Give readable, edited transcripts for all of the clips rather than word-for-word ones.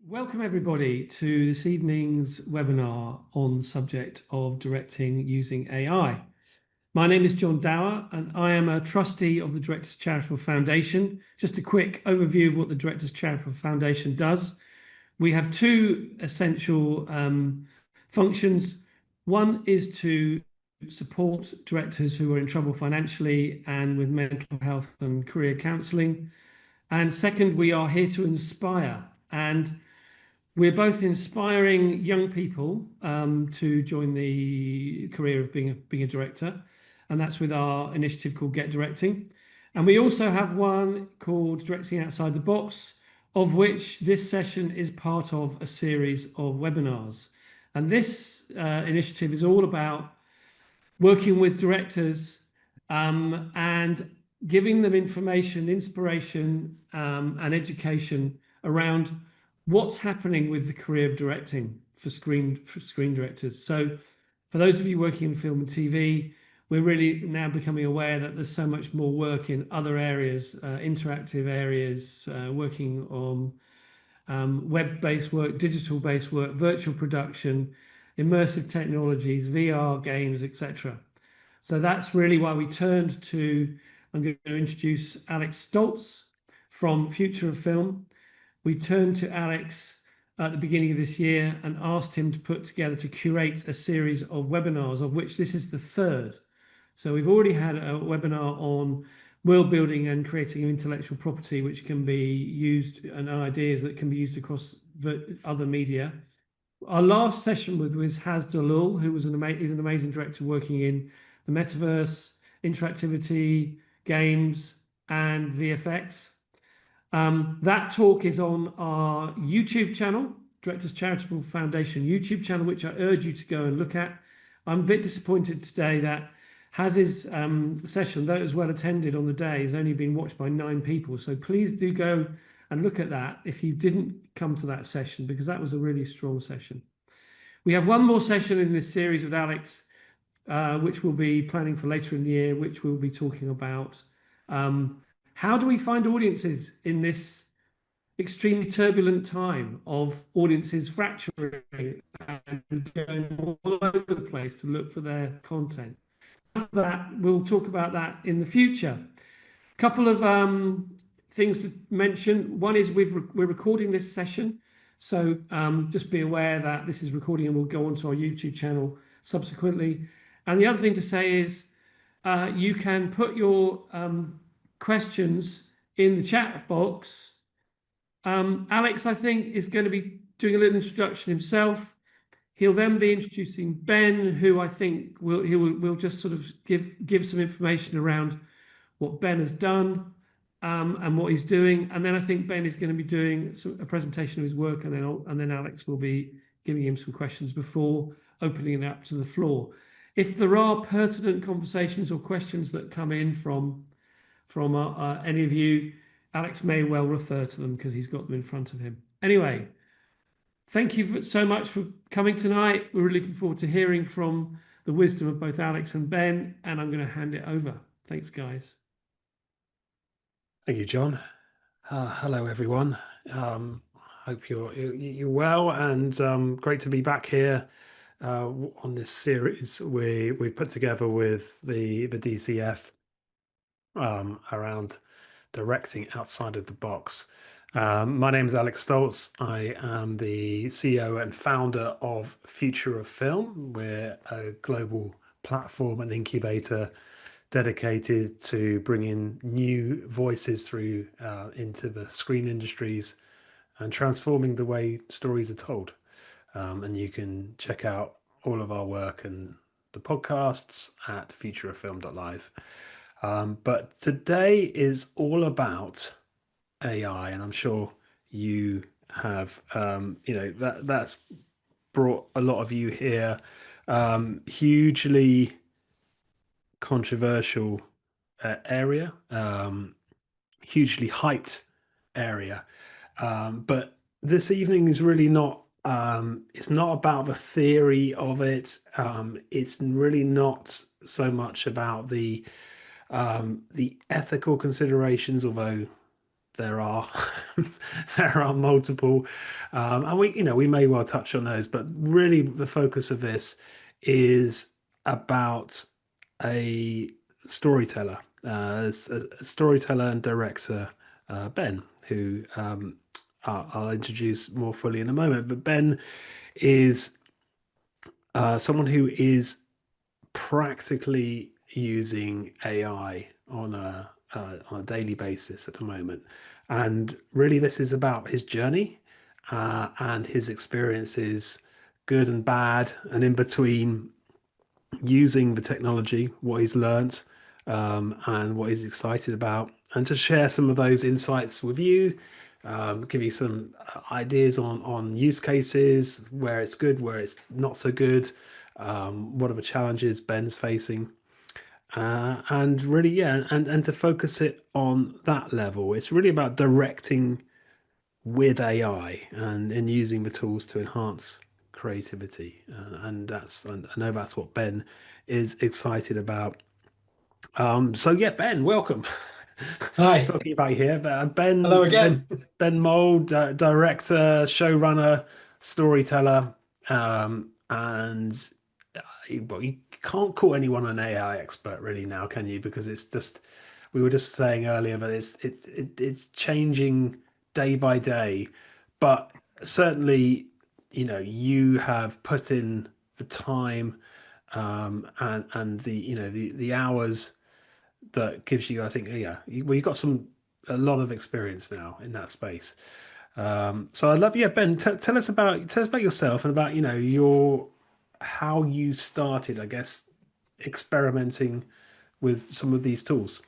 Welcome everybody to this evening's webinar on the subject of directing using AI. My name is John Dower and I am a trustee of the Directors Charitable Foundation. Just a quick overview of what the Directors Charitable Foundation does. We have two essential functions. One is to support directors who are in trouble financially and with mental health and career counselling. And second, we are here to inspire, and we're both inspiring young people to join the career of being a director, and that's with our initiative called Get Directing. And we also have one called Directing Outside the Box, of which this session is part of a series of webinars. And this initiative is all about working with directors and giving them information, inspiration, and education around what's happening with the career of directing for screen directors. So for those of you working in film and TV, we're really now becoming aware that there's so much more work in other areas, interactive areas, working on web-based work, digital-based work, virtual production, immersive technologies, VR games, etc. So that's really why we turned to, I'm going to introduce Alex Stolz from Future of Film. We turned to Alex at the beginning of this year and asked him to put together, to curate a series of webinars, of which this is the third. So we've already had a webinar on world building and creating intellectual property, which can be used, and ideas that can be used across other media. Our last session was Haz Dalul, who was is an amazing director working in the metaverse, interactivity, games, and VFX. That talk is on our YouTube channel, Directors Charitable Foundation YouTube channel, which I urge you to go and look at. I'm a bit disappointed today that Haz's session, though it was well attended on the day, has only been watched by 9 people. So please do go and look at that if you didn't come to that session, because that was a really strong session. We have one more session in this series with Alex, which we'll be planning for later in the year, which we'll be talking about how do we find audiences in this extremely turbulent time of audiences fracturing and going all over the place to look for their content. After that, we'll talk about that in the future. A couple of things to mention. One is we're recording this session, so just be aware that this is recording and will go onto our YouTube channel subsequently. And the other thing to say is you can put your questions in the chat box. Alex, I think, is going to be doing a little introduction himself. He'll then be introducing Ben, who I think will just sort of give some information around what Ben has done and what he's doing. And then I think Ben is going to be doing a presentation of his work, and then Alex will be giving him some questions before opening it up to the floor. If there are pertinent conversations or questions that come in from any of you, Alex may well refer to them because he's got them in front of him. Anyway, thank you so much for coming tonight. We're really looking forward to hearing from the wisdom of both Alex and Ben, and I'm going to hand it over. Thanks, guys. Thank you, John. Hello, everyone. Hope you're well, and great to be back here on this series we've put together with the DCF around directing outside of the box. My name is Alex Stolz. I am the CEO and founder of Future of Film. We're a global platform and incubator dedicated to bringing new voices through into the screen industries and transforming the way stories are told. And you can check out all of our work and the podcasts at futureoffilm.live. But today is all about AI, and I'm sure you have, that's brought a lot of you here. Hugely controversial area, hugely hyped area. But this evening is really not, it's not about the theory of it. It's really not so much about the ethical considerations, although there are there are multiple, and we may well touch on those, but really the focus of this is about a storyteller, a storyteller and director, Ben, who I'll introduce more fully in a moment. But Ben is someone who is practically using AI on a daily basis at the moment, and really this is about his journey and his experiences, good and bad, and in between, using the technology, what he's learnt, and what he's excited about, and to share some of those insights with you, give you some ideas on use cases, where it's good, where it's not so good, what are the challenges Ben's facing, and really, yeah, and to focus it on that level. It's really about directing with AI and using the tools to enhance creativity, and I know that's what Ben is excited about. So yeah, Ben, welcome. Hi, Talking about you here, but hello Ben again. Ben Mould, director, showrunner, storyteller, and well, you can't call anyone an AI expert really now, can you? Because it's just, we were just saying earlier that it's changing day by day, but certainly, you have put in the time, and the hours that gives you, I think, yeah, well, you've got a lot of experience now in that space. So I'd love, yeah, Ben, tell us about yourself and about your how you started, I guess, experimenting with some of these tools.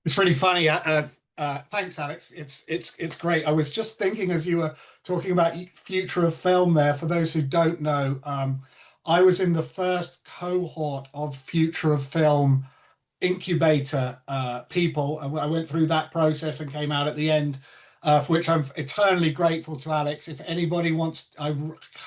It's really funny. Thanks, Alex. It's great. I was just thinking as you were talking about future of film there. For those who don't know, I was in the first cohort of future of film incubator people. I went through that process and came out at the end, for which I'm eternally grateful to Alex. If anybody wants,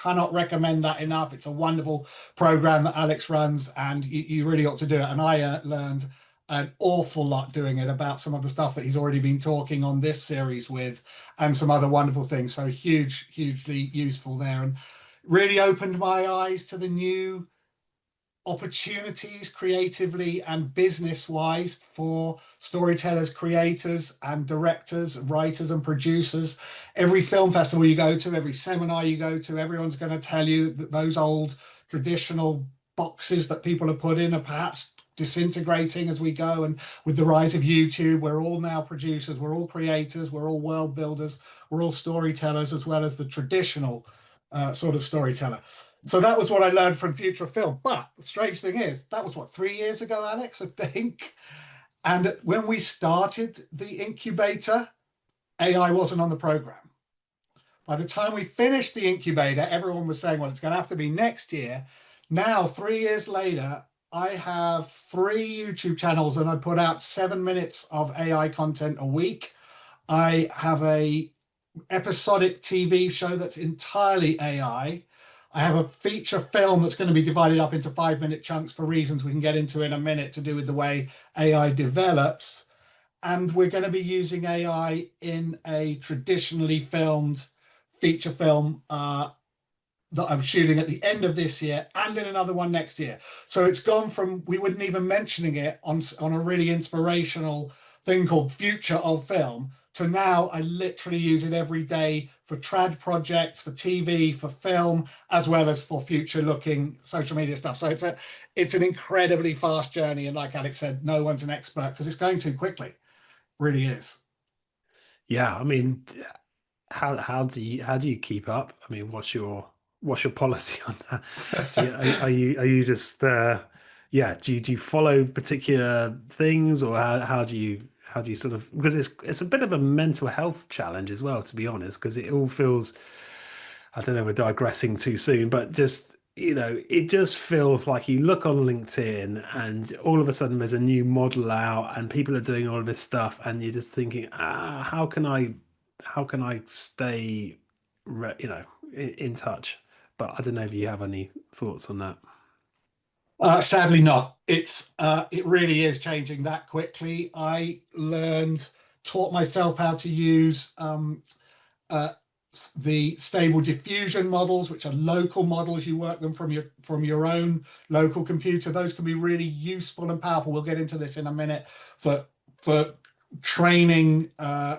cannot recommend that enough. It's a wonderful program that Alex runs, and you really ought to do it. And I learned an awful lot doing it about some of the stuff that he's already been talking on this series with, and some other wonderful things. So hugely useful there, and really opened my eyes to the new opportunities creatively and business wise for storytellers, creators, and directors, writers, and producers. Every film festival you go to, every seminar you go to, everyone's going to tell you that those old traditional boxes that people have put in are perhaps disintegrating as we go. And with the rise of YouTube, we're all now producers, we're all creators, we're all world builders, we're all storytellers, as well as the traditional sort of storyteller. So that was what I learned from Future Film. But the strange thing is, that was what, 3 years ago, Alex, I think. And when we started the incubator, AI wasn't on the program. By the time we finished the incubator, everyone was saying, well, it's going to have to be next year. Now, 3 years later, I have 3 YouTube channels and I put out 7 minutes of AI content a week. I have a episodic TV show that's entirely AI. I have a feature film that's going to be divided up into 5 minute chunks for reasons we can get into in a minute to do with the way AI develops. And we're going to be using AI in a traditionally filmed feature film that I'm shooting at the end of this year and in another one next year. So it's gone from, we wouldn't even mentioning it on a really inspirational thing called Future of Film, to now I literally use it every day for trad projects, for TV, for film, as well as for future looking social media stuff. So it's an incredibly fast journey. And like Alex said, no one's an expert because it's going too quickly. Really is. Yeah, I mean, how do you keep up? I mean, what's your policy on that? Are you just yeah? Do you follow particular things, or how do you sort of, because it's a bit of a mental health challenge as well, to be honest, because it all feels, I don't know, we're digressing too soon, but just, it just feels like you look on LinkedIn and all of a sudden there's a new model out and people are doing all of this stuff and you're just thinking, how can I stay, in touch? But I don't know if you have any thoughts on that. Sadly not. It really is changing that quickly. I learned taught myself how to use uh, the stable diffusion models, which are local models. You work them from your own local computer. Those can be really useful and powerful. We'll get into this in a minute for training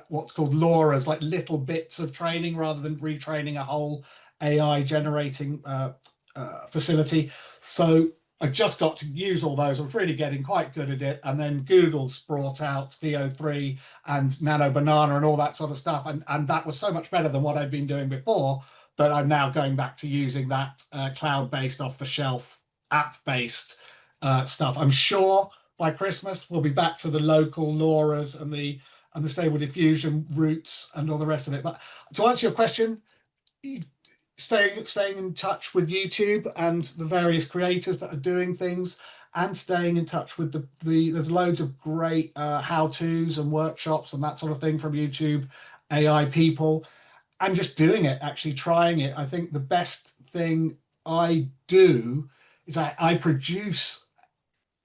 what's called LoRa's, like little bits of training rather than retraining a whole AI generating facility. So I just got to use all those. I was really getting quite good at it. And then Google's brought out VO3 and Nano Banana and all that sort of stuff. And that was so much better than what I'd been doing before that I'm now going back to using that cloud-based, off-the-shelf, app-based stuff. I'm sure by Christmas we'll be back to the local LoRa's and the stable diffusion routes and all the rest of it. But to answer your question, staying in touch with YouTube and the various creators that are doing things, and staying in touch with there's loads of great how-tos and workshops and that sort of thing from YouTube AI people, and just doing it, actually trying it. I think the best thing I do is I produce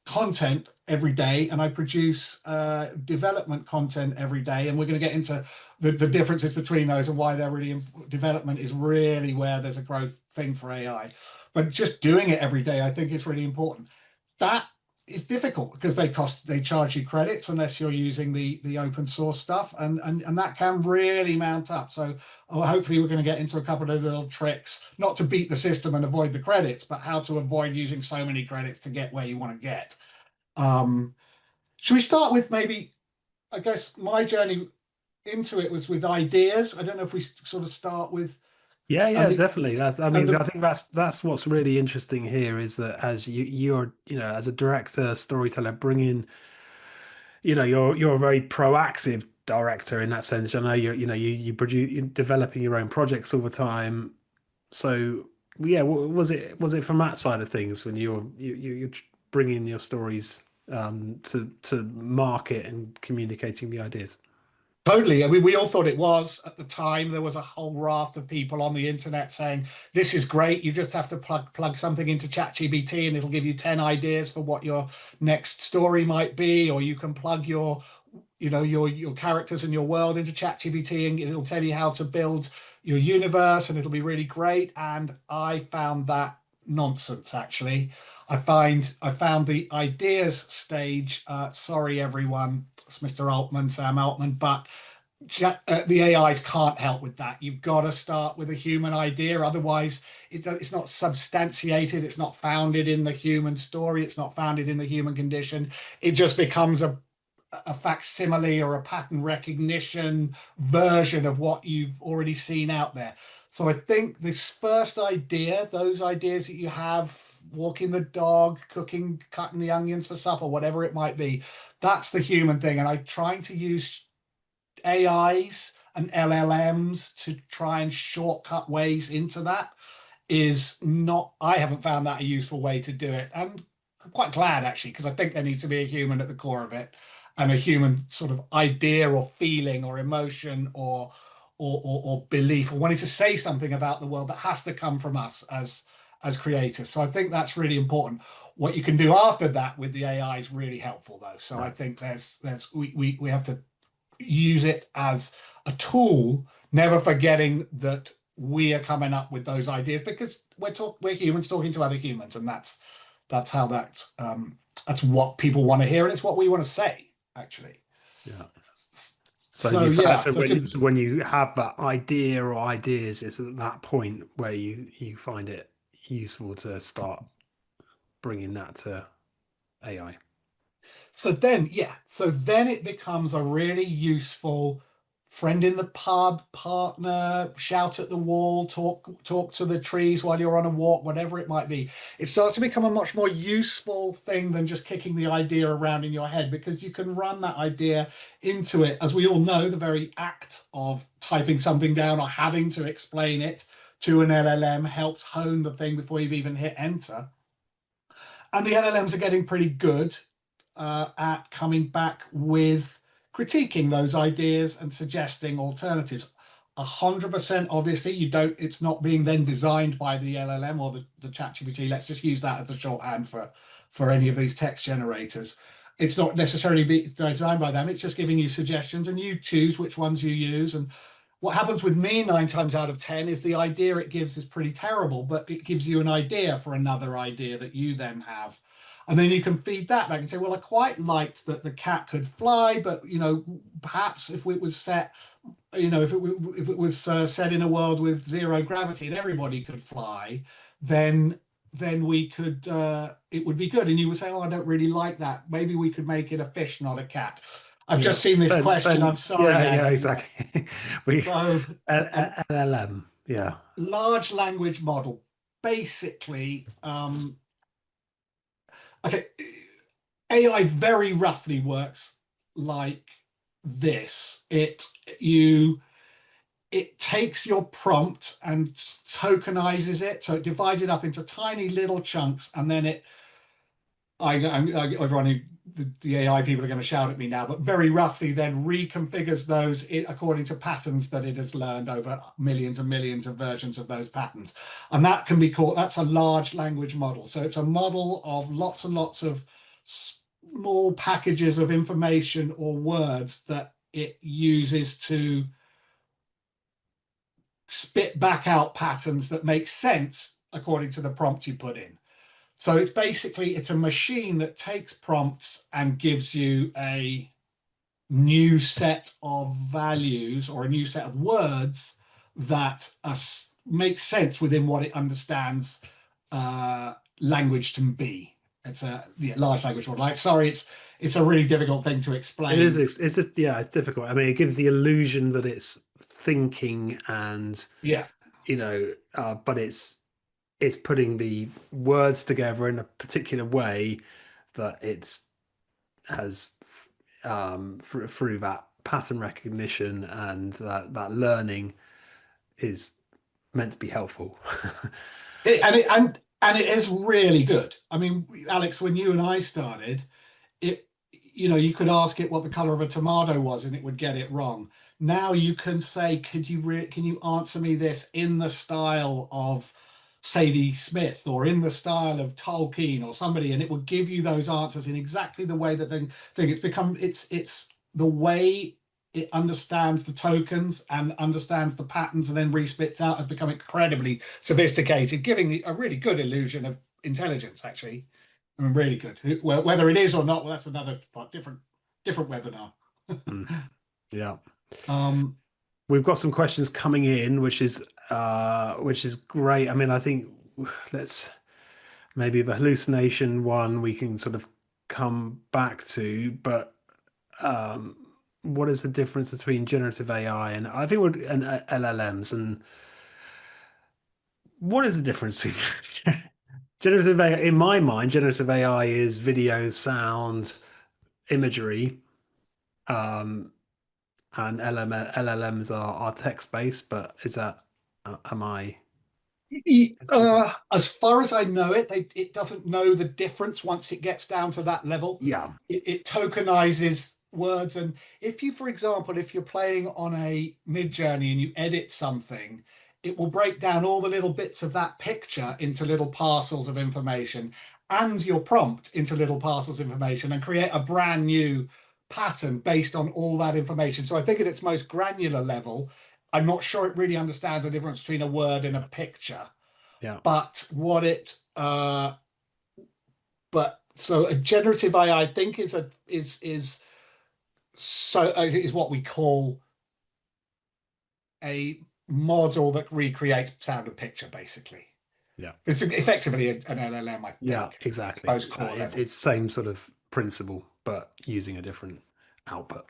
content every day, and I produce development content every day, and we're going to get into the differences between those and why they're really development is really where there's a growth thing for AI. But just doing it every day, I think is really important. That is difficult because they charge you credits unless you're using the open source stuff, and that can really mount up. So hopefully we're going to get into a couple of little tricks, not to beat the system and avoid the credits, but how to avoid using so many credits to get where you want to get. Should we start with maybe, I guess my journey into it was with ideas. I don't know if we sort of start with. Yeah, The, definitely. I think that's what's really interesting here is that as you're as a director, storyteller, bringing, you're a very proactive director in that sense. I know you're developing your own projects all the time. So yeah, was it from that side of things when you're bringing your stories to market and communicating the ideas? Totally. I mean, we all thought it was at the time. There was a whole raft of people on the internet saying, this is great. You just have to plug something into ChatGPT and it'll give you 10 ideas for what your next story might be. Or you can plug your characters and your world into ChatGPT and it'll tell you how to build your universe and it'll be really great. And I found that nonsense, actually. I found the ideas stage. Sorry, everyone, it's Mr. Altman, Sam Altman, but the AIs can't help with that. You've got to start with a human idea, otherwise it's not substantiated. It's not founded in the human story. It's not founded in the human condition. It just becomes a facsimile or a pattern recognition version of what you've already seen out there. So I think this first idea, those ideas that you have, walking the dog, cooking, cutting the onions for supper, whatever it might be, that's the human thing. And I'm trying to use AIs and LLMs to try and shortcut ways into that is not, I haven't found that a useful way to do it. And I'm quite glad, actually, because I think there needs to be a human at the core of it, and a human sort of idea or feeling or emotion or belief or wanting to say something about the world that has to come from us as creators. So I think that's really important. What you can do after that with the AI is really helpful, though. So I think we have to use it as a tool, never forgetting that we are coming up with those ideas because we're humans talking to other humans, and that's how that's what people want to hear, and it's what we want to say, actually. Yeah. So when you have that idea or ideas, it's at that point where you find it useful to start bringing that to AI. So then it becomes a really useful friend in the pub, partner, shout at the wall, talk to the trees while you're on a walk, whatever it might be. It starts to become a much more useful thing than just kicking the idea around in your head, because you can run that idea into it. As we all know, the very act of typing something down or having to explain it to an LLM helps hone the thing before you've even hit enter. And the LLMs are getting pretty good at coming back with critiquing those ideas and suggesting alternatives. 100%, obviously, it's not being then designed by the LLM or the ChatGPT. Let's just use that as a shorthand for any of these text generators. it's not necessarily designed by them. It's just giving you suggestions, and you choose which ones you use. And what happens with me 9 times out of 10 is the idea it gives is pretty terrible, but it gives you an idea for another idea that you then have. And then you can feed that back and say, well, I quite liked that the cat could fly, but perhaps if it was set, if it was set in a world with zero gravity and everybody could fly, then we could it would be good. And you would say, oh, I don't really like that. Maybe we could make it a fish, not a cat. I've just seen this question. I'm sorry, yeah, Andrew. exactly. So LLM, yeah, large language model, basically. Okay, AI very roughly works like this. It takes your prompt and tokenizes it, so it divides it up into tiny little chunks, and then everyone, the AI people are going to shout at me now, but very roughly then reconfigures those according to patterns that it has learned over millions and millions of versions of those patterns. And that can be called, that's a large language model. So it's a model of lots and lots of small packages of information or words that it uses to spit back out patterns that make sense according to the prompt you put in. So it's a machine that takes prompts and gives you a new set of values or a new set of words that make sense within what it understands language to be. It's a large language model. Sorry, it's a really difficult thing to explain. it is. It's just it's difficult. I mean, it gives the illusion that it's thinking and but it's putting the words together in a particular way that it has through that pattern recognition, and that learning is meant to be helpful. And it is really good. I mean, Alex, when you and I started, you could ask it what the color of a tomato was and it would get it wrong. Now you can say, can you answer me this in the style of Sadie Smith or in the style of Tolkien or somebody, and it will give you those answers in exactly the way that it's the way it understands the tokens and understands the patterns and then respits out has become incredibly sophisticated, giving a really good illusion of intelligence, actually. I mean, really good. Whether it is or not, well, that's another different webinar. Yeah. We've got some questions coming in, which is great. I mean, I think let's maybe the hallucination one we can sort of come back to, but what is the difference between generative AI and and LLMs, and what is the difference between generative AI? In my mind, generative AI is video, sound, imagery, and LLMs are text-based. But is that am I? As far as I know it doesn't know the difference once it gets down to that level. Yeah. It tokenizes words, and for example, if you're playing on a Mid-Journey and you edit something, it will break down all the little bits of that picture into little parcels of information and your prompt into little parcels of information and create a brand new pattern based on all that information. So I think at its most granular level, I'm not sure it really understands the difference between a word and a picture. Yeah. But so a generative AI, I think, is what we call a model that recreates sound and picture, basically. Yeah. It's effectively an LLM, I think. Yeah, exactly. It's the same sort of principle, but using a different output.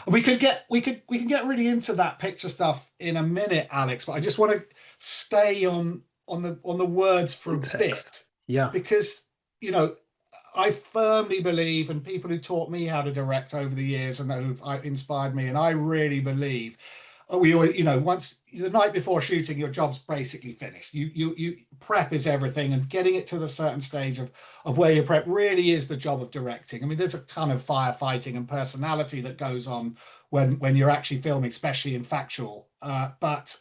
We can get really into that picture stuff in a minute, Alex, but I just want to stay on the words for a bit. Yeah. Because, I firmly believe, and people who taught me how to direct over the years and who've inspired me, and I really believe, we always, once the night before shooting, your job's basically finished. You prep is everything, and getting it to the certain stage of where you prep really is the job of directing. I mean, there's a ton of firefighting and personality that goes on when you're actually filming, especially in factual. But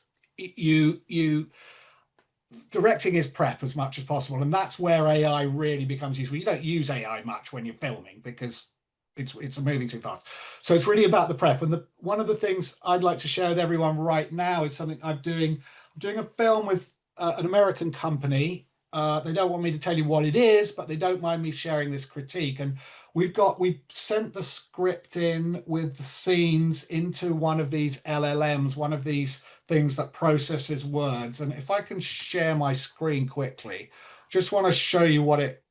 directing is prep as much as possible, and that's where AI really becomes useful. You don't use AI much when you're filming because it's moving too fast. So it's really about the prep. And one of the things I'd like to share with everyone right now is something I'm doing. I'm doing a film with an American company. They don't want me to tell you what it is, but they don't mind me sharing this critique. And we sent the script in with the scenes into one of these LLMs, one of these things that processes words. And if I can share my screen quickly, just want to show you what it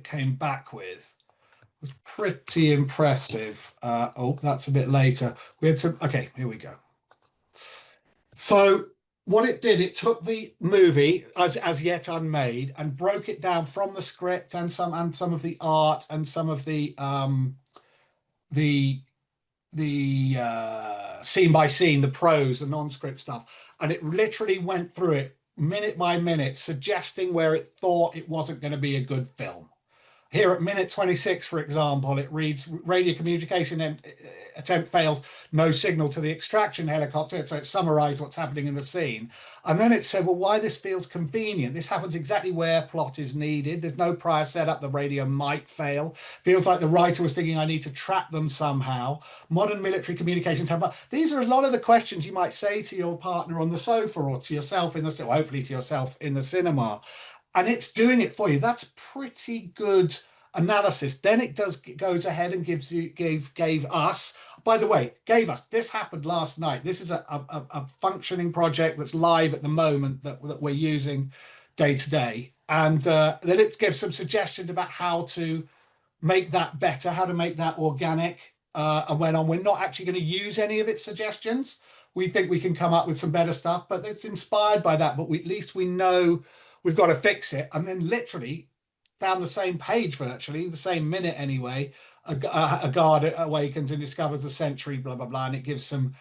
came back with. It was pretty impressive. Oh, that's a bit later. Okay, here we go. So what it did, it took the movie as yet unmade and broke it down from the script and some of the art and some of the scene by scene, the prose, the non-script stuff, and it literally went through it minute by minute, suggesting where it thought it wasn't going to be a good film. Here at minute 26, for example, it reads radio communication attempt fails, no signal to the extraction helicopter. So it summarized what's happening in the scene. And then it said, well, why this feels convenient. This happens exactly where plot is needed. There's no prior setup. The radio might fail. Feels like the writer was thinking I need to trap them somehow. Modern military communications have. These are a lot of the questions you might say to your partner on the sofa or to yourself hopefully to yourself in the cinema. And it's doing it for you. That's pretty good analysis. Then it goes ahead and gave us, by the way, this happened last night. This is a functioning project that's live at the moment that we're using day to day. And then it gives some suggestions about how to make that better, how to make that organic. And went on. We're not actually going to use any of its suggestions. We think we can come up with some better stuff, but it's inspired by that. But at least we know we've got to fix it. And then literally down the same page, virtually the same minute anyway, a guard awakens and discovers the century, blah, blah, blah. And it gives some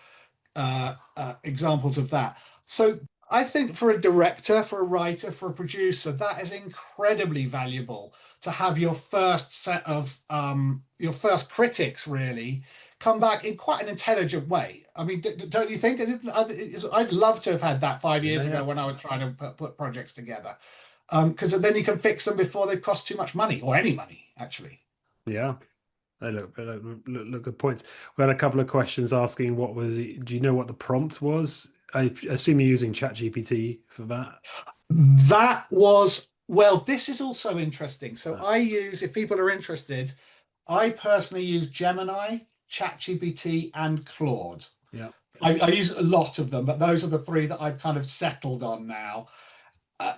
examples of that. So I think for a director, for a writer, for a producer, that is incredibly valuable to have your first set of your first critics really come back in quite an intelligent way. I mean, don't you think? I'd love to have had that 5 years ago when I was trying to put projects together, because then you can fix them before they cost too much money or any money, actually. Yeah, they look good points. We had a couple of questions asking do you know what the prompt was? I assume you're using ChatGPT for that. That was, well, this is also interesting. So I use, if people are interested, I personally use Gemini, ChatGPT, and Claude. Yeah. I use a lot of them, but those are the three that I've kind of settled on now.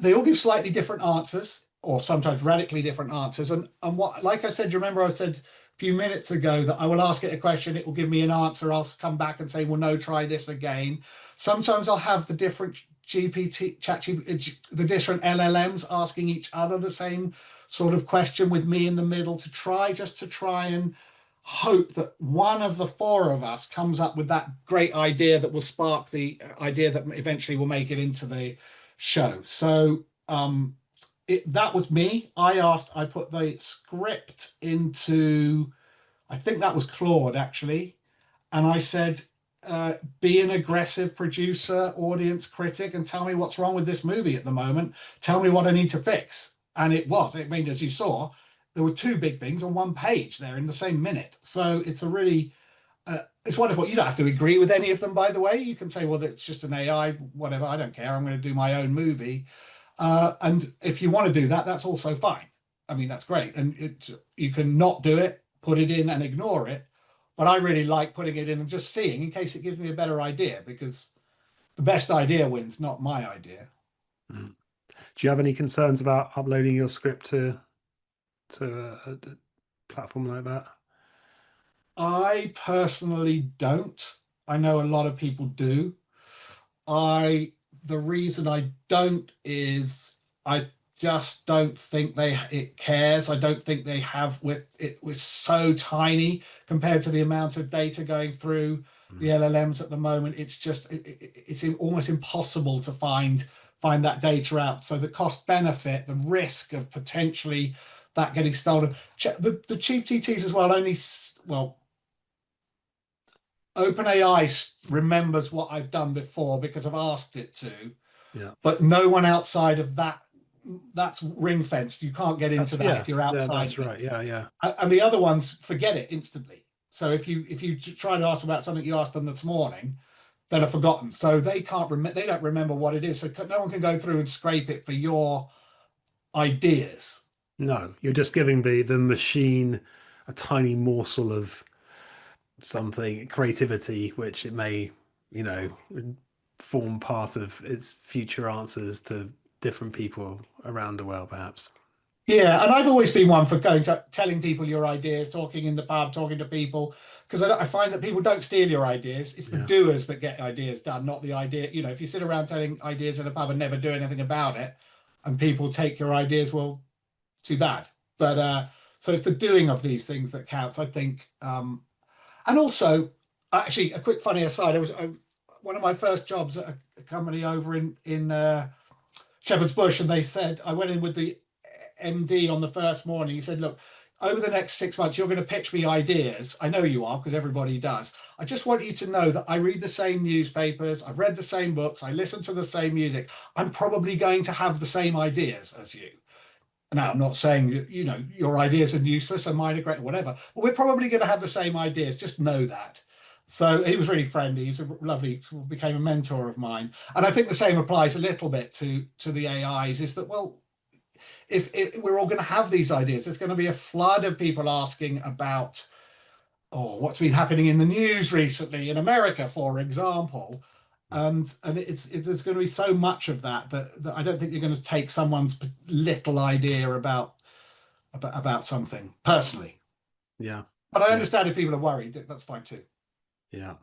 They all give slightly different answers, or sometimes radically different answers. And what, like I said, you remember I said a few minutes ago that I will ask it a question, it will give me an answer. I'll come back and say, well, no, try this again. Sometimes I'll have the different the different LLMs asking each other the same sort of question with me in the middle to try and hope that one of the four of us comes up with that great idea that will spark the idea that eventually will make it into the show. So that was me. I put the script into, I think that was Claude actually, and I said, be an aggressive producer, audience critic, and tell me what's wrong with this movie at the moment. Tell me what I need to fix. And it mean, as you saw, there were two big things on one page there in the same minute. So it's a really, it's wonderful. You don't have to agree with any of them, by the way. You can say, well, it's just an AI, whatever. I don't care. I'm going to do my own movie. And if you want to do that, that's also fine. I mean, that's great. And you can not do it, put it in and ignore it. But I really like putting it in and just seeing in case it gives me a better idea, because the best idea wins, not my idea. Do you have any concerns about uploading your script to a platform like that? I personally don't. I know a lot of people do. The reason I don't is I just don't think it cares. I don't think they have it was so tiny compared to the amount of data going through the LLMs at the moment. It's just it's almost impossible to find that data out. So the cost benefit, the risk of potentially that getting stolen. The cheap GTs as well OpenAI remembers what I've done before because I've asked it to. Yeah. but no one outside of that's ring fenced. You can't get into that if you're outside That's of it. right. Yeah. And the other ones forget it instantly. So if you try to ask about something you asked them this morning, they'll have forgotten. So they they don't remember what it is. So no one can go through and scrape it for your ideas. No, you're just giving the machine a tiny morsel of something creativity, which it may, you know, form part of its future answers to different people around the world, perhaps. Yeah, and I've always been one for going to telling people your ideas, talking in the pub, talking to people, because I find that people don't steal your ideas. It's the Yeah. doers that get ideas done, not the idea. You know, if you sit around telling ideas in a pub and never do anything about it, and people take your ideas, well, too bad. But so it's the doing of these things that counts, I think. And also, actually, a quick funny aside: one of my first jobs at a company over in Shepherd's Bush, and they said I went in with the MD on the first morning. He said, "Look, over the next 6 months, you're going to pitch me ideas. I know you are because everybody does. I just want you to know that I read the same newspapers, I've read the same books, I listen to the same music. I'm probably going to have the same ideas as you. Now, I'm not saying you know your ideas are useless and mine are great, or whatever, but we're probably going to have the same ideas. Just know that." So he was really friendly. He's a lovely, became a mentor of mine, and I think the same applies a little bit to the AIs. Is that well, if we're all going to have these ideas, there's going to be a flood of people asking about, oh, what's been happening in the news recently in America, for example. And there's going to be so much of that I don't think you're going to take someone's little idea about something personally. Yeah. But I Yeah. understand if people are worried, that's fine too. Yeah.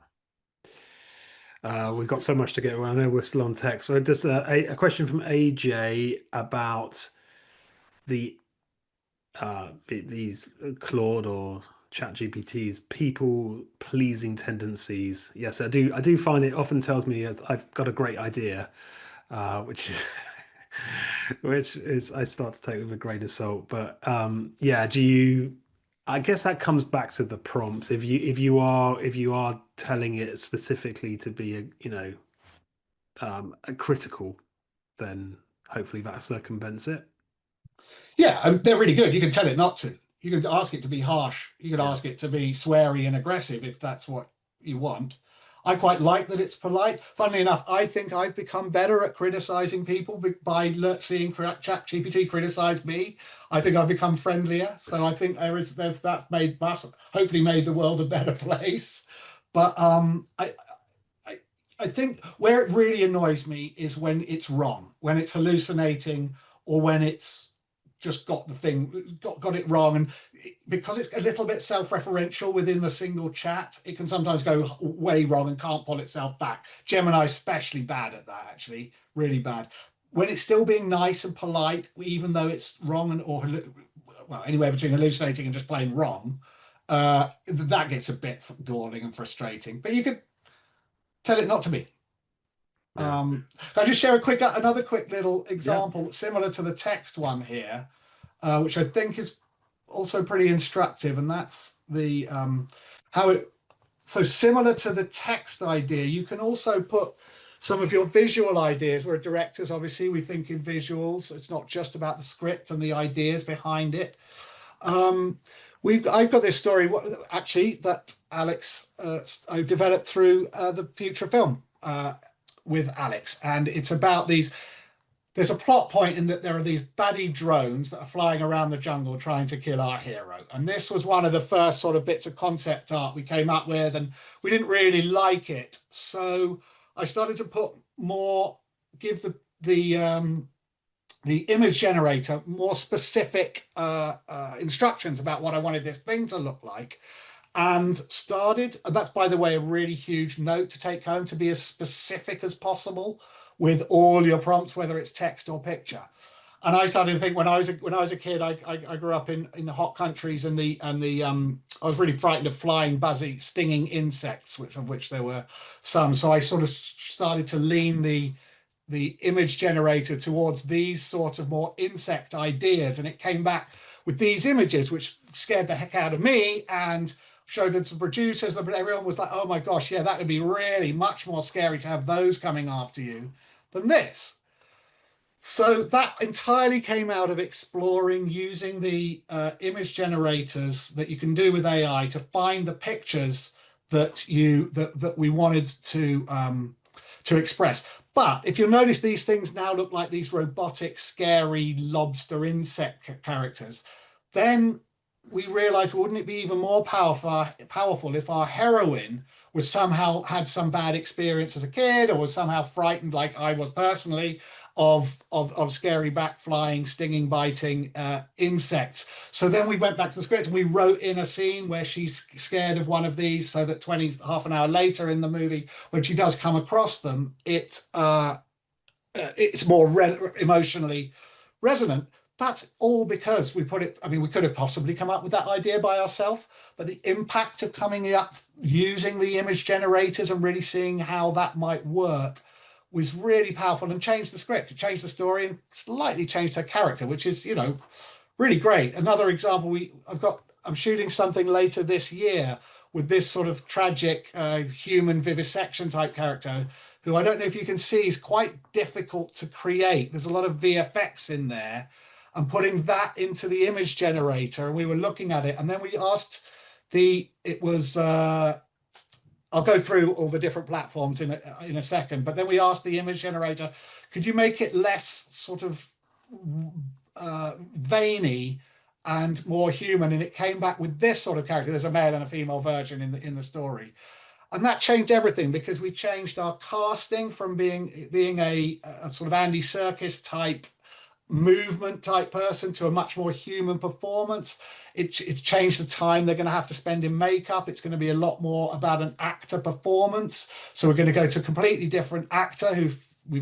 We've got so much to get around. I know we're still on tech. So just a question from AJ about the these Claude or Chat GPT's people pleasing tendencies. Yes, I do. I do find it often tells me I've got a great idea, which is which is I start to take with a grain of salt. But yeah, do you? I guess that comes back to the prompts. If you are telling it specifically to be a critical, then hopefully that circumvents it. Yeah, they're really good. You can tell it not to. You can ask it to be harsh. You can Yeah. ask it to be sweary and aggressive if that's what you want. I quite like that it's polite. Funnily enough, I think I've become better at criticizing people by seeing ChatGPT criticize me. I think I've become friendlier. So I think that's made us hopefully made the world a better place. But I think where it really annoys me is when it's wrong, when it's hallucinating, or when it's just got it wrong. And because it's a little bit self-referential within the single chat, it can sometimes go way wrong and can't pull itself back. Gemini is especially bad at that, actually, really bad. When it's still being nice and polite, even though it's wrong well, anywhere between hallucinating and just plain wrong, that gets a bit galling and frustrating. But you could tell it not to be. Yeah. Can I just share another quick little example similar to the text one here, which I think is also pretty instructive, and that's the how it. So similar to the text idea, you can also put some of your visual ideas. We're directors, obviously, we think in visuals. It's not just about the script and the ideas behind it. I've got this story actually that Alex I developed through the Future Film with Alex, and it's about these. There's a plot point in that there are these baddie drones that are flying around the jungle trying to kill our hero, and this was one of the first sort of bits of concept art we came up with, and we didn't really like it, so I started to give the image generator more specific instructions about what I wanted this thing to look like. And that's by the way, a really huge note to take home, to be as specific as possible with all your prompts, whether it's text or picture. And I started to think when I was a kid, I grew up in the hot countries, and I was really frightened of flying, buzzy, stinging insects, of which there were some. So I sort of started to lean the image generator towards these sort of more insect ideas, and it came back with these images which scared the heck out of me and showed them to producers, but everyone was like, oh my gosh, yeah, that would be really much more scary to have those coming after you than this. So that entirely came out of exploring using the image generators that you can do with AI to find the pictures that we wanted to express. But if you'll notice, these things now look like these robotic, scary lobster insect characters. Then we realized, wouldn't it be even more powerful if our heroine was somehow had some bad experience as a kid, or was somehow frightened, like I was personally, of scary back flying, stinging, biting insects. So then we went back to the script and we wrote in a scene where she's scared of one of these, so that half an hour later in the movie, when she does come across them, it's more emotionally resonant. That's all because we put it. I mean, we could have possibly come up with that idea by ourselves, but the impact of coming up using the image generators and really seeing how that might work was really powerful and changed the script. It changed the story and slightly changed her character, which is, really great. Another example, I'm shooting something later this year with this sort of tragic human vivisection type character, who I don't know if you can see is quite difficult to create. There's a lot of VFX in there, and putting that into the image generator, and we were looking at it, and then we asked it was I'll go through all the different platforms in a second, but then we asked the image generator, could you make it less sort of veiny and more human? And it came back with this sort of character. There's a male and a female version in the story, and that changed everything, because we changed our casting from being a sort of Andy Serkis type movement type person to a much more human performance. It's changed the time they're going to have to spend in makeup. It's going to be a lot more about an actor performance. So we're going to go to a completely different actor who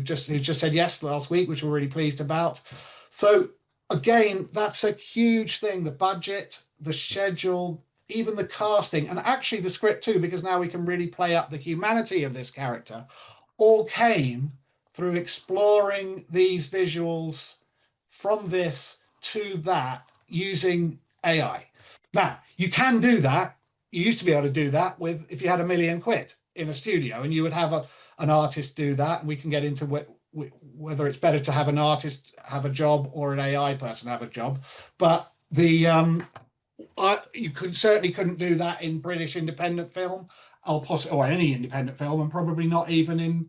just said yes last week, which we're really pleased about. So again, that's a huge thing. The budget, the schedule, even the casting, and actually the script too, because now we can really play up the humanity of this character, all came through exploring these visuals from this to that using AI. Now, you can do that. You used to be able to do that with, if you had £1 million in a studio, and you would have an artist do that. And we can get into whether it's better to have an artist have a job or an AI person have a job. But you certainly couldn't do that in British independent film, or any independent film, and probably not even in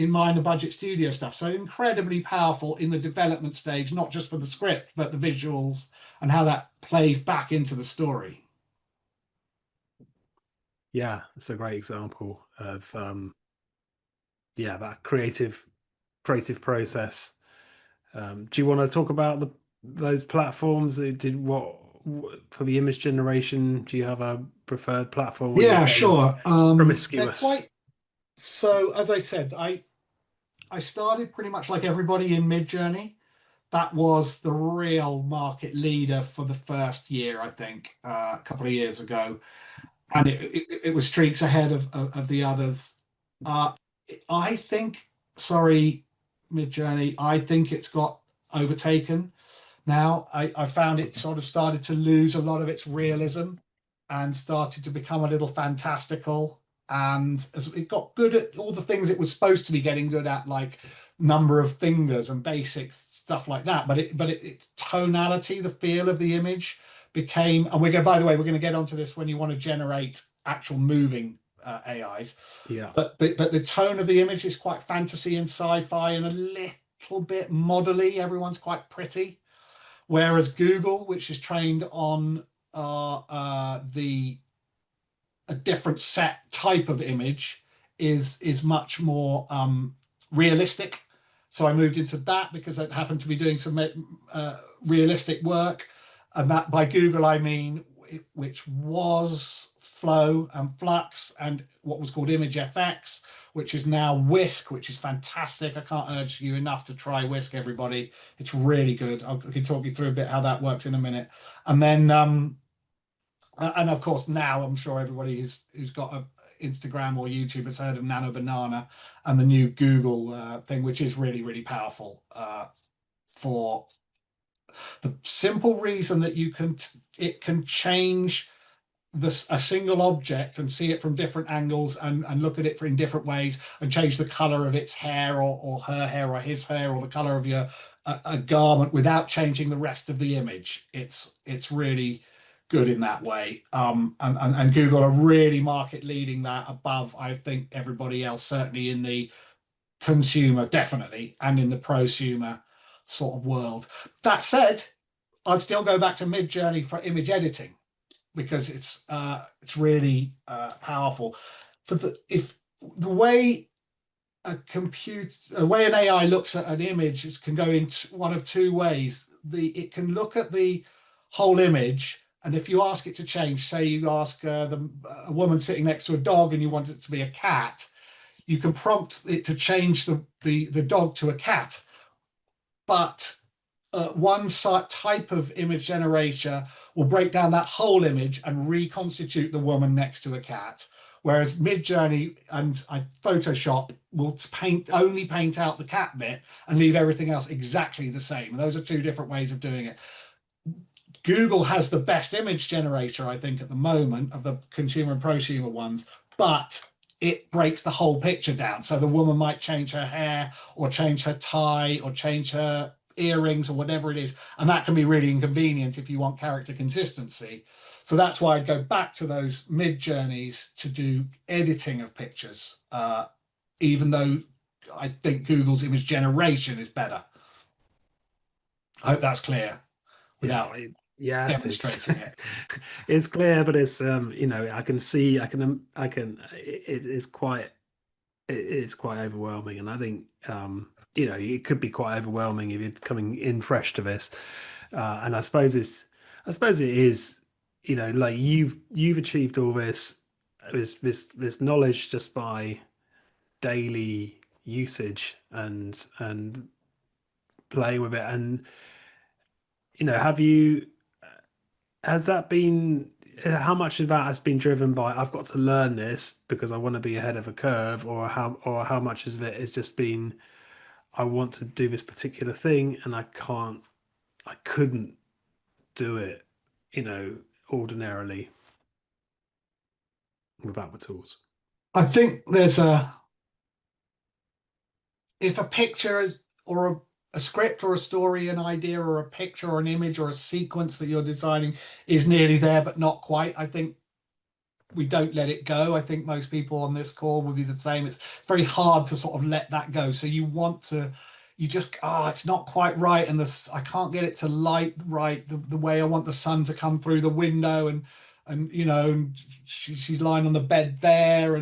minor budget studio stuff. So incredibly powerful in the development stage, not just for the script, but the visuals and how that plays back into the story. Yeah, it's a great example of that creative process. Do you want to talk about those platforms? For the image generation? Do you have a preferred platform? Yeah, sure. Promiscuous. So as I said, I started pretty much like everybody in Midjourney. That was the real market leader for the first year, I think, a couple of years ago, and it was streaks ahead of the others. I think, sorry, Midjourney, I think it's got overtaken now. I found it sort of started to lose a lot of its realism and started to become a little fantastical. And it got good at all the things it was supposed to be getting good at, like number of fingers and basic stuff like that. But its tonality, the feel of the image became, and by the way, we're going to get onto this when you want to generate actual moving AIs. Yeah. But the tone of the image is quite fantasy and sci-fi and a little bit modelly. Everyone's quite pretty. Whereas Google, which is trained on a different set type of image, is much more realistic. So I moved into that because I happened to be doing some realistic work, and that by Google I mean which was Flow and Flux and what was called Image FX, which is now Whisk, which is fantastic. I can't urge you enough to try Whisk, everybody. It's really good. I can talk you through a bit how that works in a minute. And then, and of course, now I'm sure everybody who's got an Instagram or YouTube has heard of Nano Banana and the new Google thing, which is really, really powerful for the simple reason that it can change a single object and see it from different angles and look at it in different ways and change the color of its hair or her hair or his hair or the color of your a garment without changing the rest of the image. It's really good in that way. And Google are really market leading that above, I think, everybody else, certainly in the consumer, definitely, and in the prosumer sort of world. That said, I'd still go back to Midjourney for image editing because it's really powerful. For the if the way the way an AI looks at an image can go in one of two ways. It can look at the whole image, and if you ask it to change, say you ask a woman sitting next to a dog and you want it to be a cat, you can prompt it to change the dog to a cat. But one type of image generator will break down that whole image and reconstitute the woman next to a cat. Whereas Midjourney and Photoshop will only paint out the cat bit and leave everything else exactly the same. And those are two different ways of doing it. Google has the best image generator, I think, at the moment of the consumer and prosumer ones, but it breaks the whole picture down. So the woman might change her hair or change her tie or change her earrings or whatever it is. And that can be really inconvenient if you want character consistency. So that's why I'd go back to those Midjourneys to do editing of pictures, even though I think Google's image generation is better. I hope that's clear without yes, demonstrating it. It's clear, but it's I can see, it's quite overwhelming, and I think it could be quite overwhelming if you're coming in fresh to this, and I suppose it is, like you've achieved all this knowledge just by daily usage and playing with it, and has that been, how much of that has been driven by I've got to learn this because I want to be ahead of a curve, or how much of it has just been I want to do this particular thing and I couldn't do it, ordinarily without the tools? I think if a picture is, or a script or a story, an idea or a picture or an image or a sequence that you're designing is nearly there but not quite, I think we don't let it go. I think most people on this call will be the same. It's very hard to sort of let that go. So you just, it's not quite right, and I can't get it to light right the way I want the sun to come through the window, and she's lying on the bed there,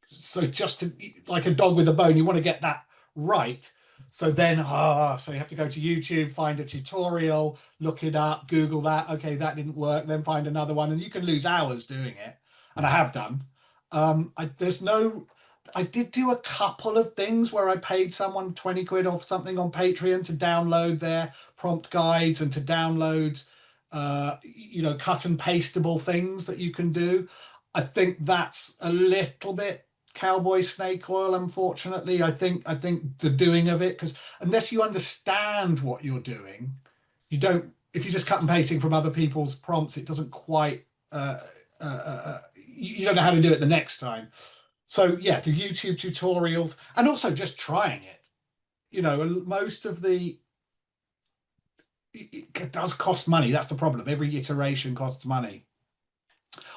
so just to, like a dog with a bone, you want to get that right. So then, so you have to go to YouTube, find a tutorial, look it up, Google that. Okay, that didn't work. Then find another one, and you can lose hours doing it. And I have done. I did do a couple of things where I paid someone 20 quid off something on Patreon to download their prompt guides and to download, cut and pastable things that you can do. I think that's a little bit cowboy snake oil, unfortunately. I think the doing of it, because unless you understand what you're doing, you don't. If you're just cut and pasting from other people's prompts, it doesn't quite. You don't know how to do it the next time. So yeah, the YouTube tutorials and also just trying it. Most of it does cost money. That's the problem. Every iteration costs money.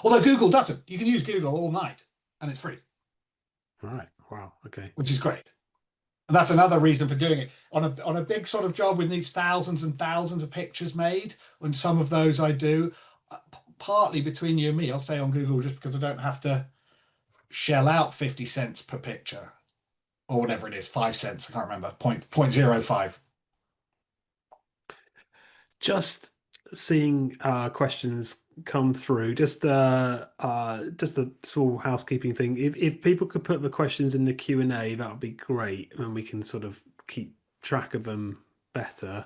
Although Google doesn't. You can use Google all night and it's free. Right. Wow. Okay. Which is great. And that's another reason for doing it. On a big sort of job with these thousands and thousands of pictures made, and some of those I do, partly between you and me, I'll say on Google just because I don't have to shell out 50 cents per picture or whatever it is, 5 cents, I can't remember, 0.05. Just seeing questions come through. Just a small housekeeping thing. If people could put the questions in the Q&A, that would be great, and we can sort of keep track of them better.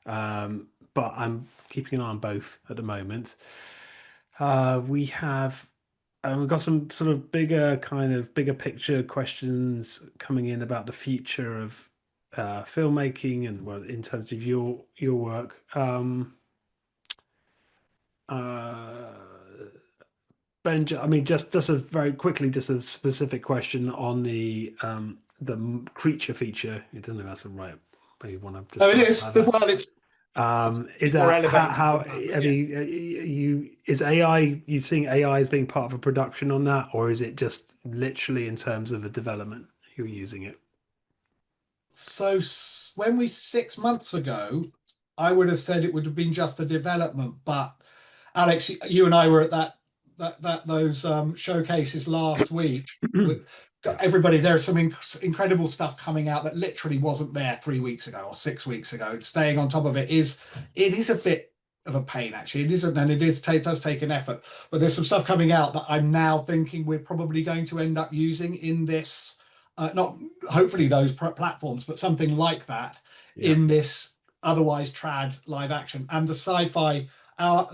But I'm keeping an eye on both at the moment. We've got some sort of bigger picture questions coming in about the future of filmmaking and, well, in terms of your work. Ben, I mean, just a very quickly, just a specific question on the creature feature. You don't know if that's right. Maybe want to No, it discuss is. that. Well, it's Is more that elevated how than that, but have yeah. you is AI, you seeing AI as being part of a production on that, or is it just literally in terms of a development you're using it? So when 6 months ago, I would have said it would have been just the development. But Alex, you and I were at those showcases last week with Yeah, everybody. There's some incredible stuff coming out that literally wasn't there 3 weeks ago or 6 weeks ago. Staying on top of it is a bit of a pain actually. It isn't, and it does take an effort. But there's some stuff coming out that I'm now thinking we're probably going to end up using in this. Not hopefully those platforms, but something like that yeah, in this otherwise trad live action. And the sci-fi, our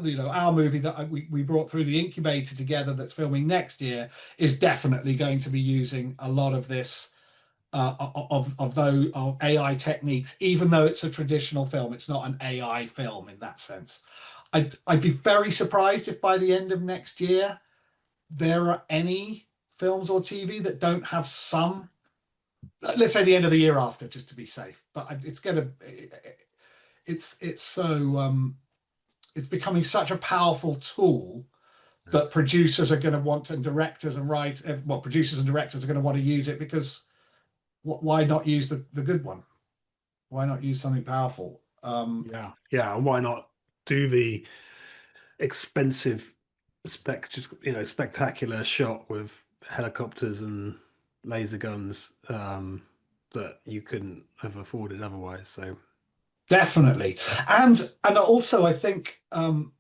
movie that we brought through the incubator together that's filming next year is definitely going to be using a lot of this of AI techniques, even though it's a traditional film. It's not an AI film in that sense. I'd be very surprised if by the end of next year there are any films or TV that don't have some, let's say the end of the year after, just to be safe. But it's so it's becoming such a powerful tool that producers are going to want, and directors and producers and directors are going to want to use it, because why not use the good one? Why not use something powerful? yeah. Why not do the expensive just spectacular shot with helicopters and laser guns that you couldn't have afforded otherwise. So Definitely. And also I think well,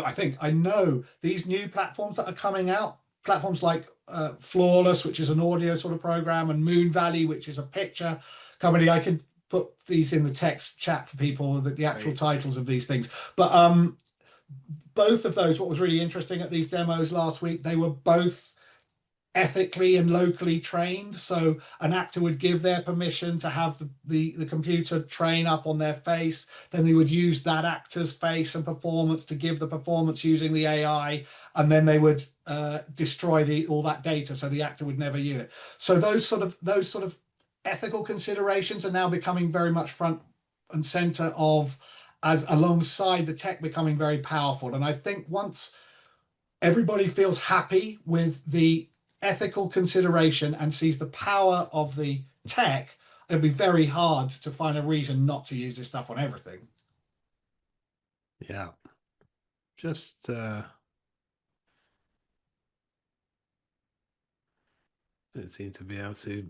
I know these new platforms that are coming out, platforms like Flawless, which is an audio sort of program, and Moon Valley, which is a picture company. I can put these in the text chat for people, the actual right. titles of these things. But both of those, what was really interesting at these demos last week, they were both ethically and locally trained. So an actor would give their permission to have the computer train up on their face. Then they would use that actor's face and performance to give the performance using the AI, and then they would destroy all that data, so the actor would never use it. So those sort of ethical considerations are now becoming very much front and center of, as alongside the tech becoming very powerful. And I think once everybody feels happy with the ethical consideration and sees the power of the tech, it'll be very hard to find a reason not to use this stuff on everything. Yeah, just don't seem to be able to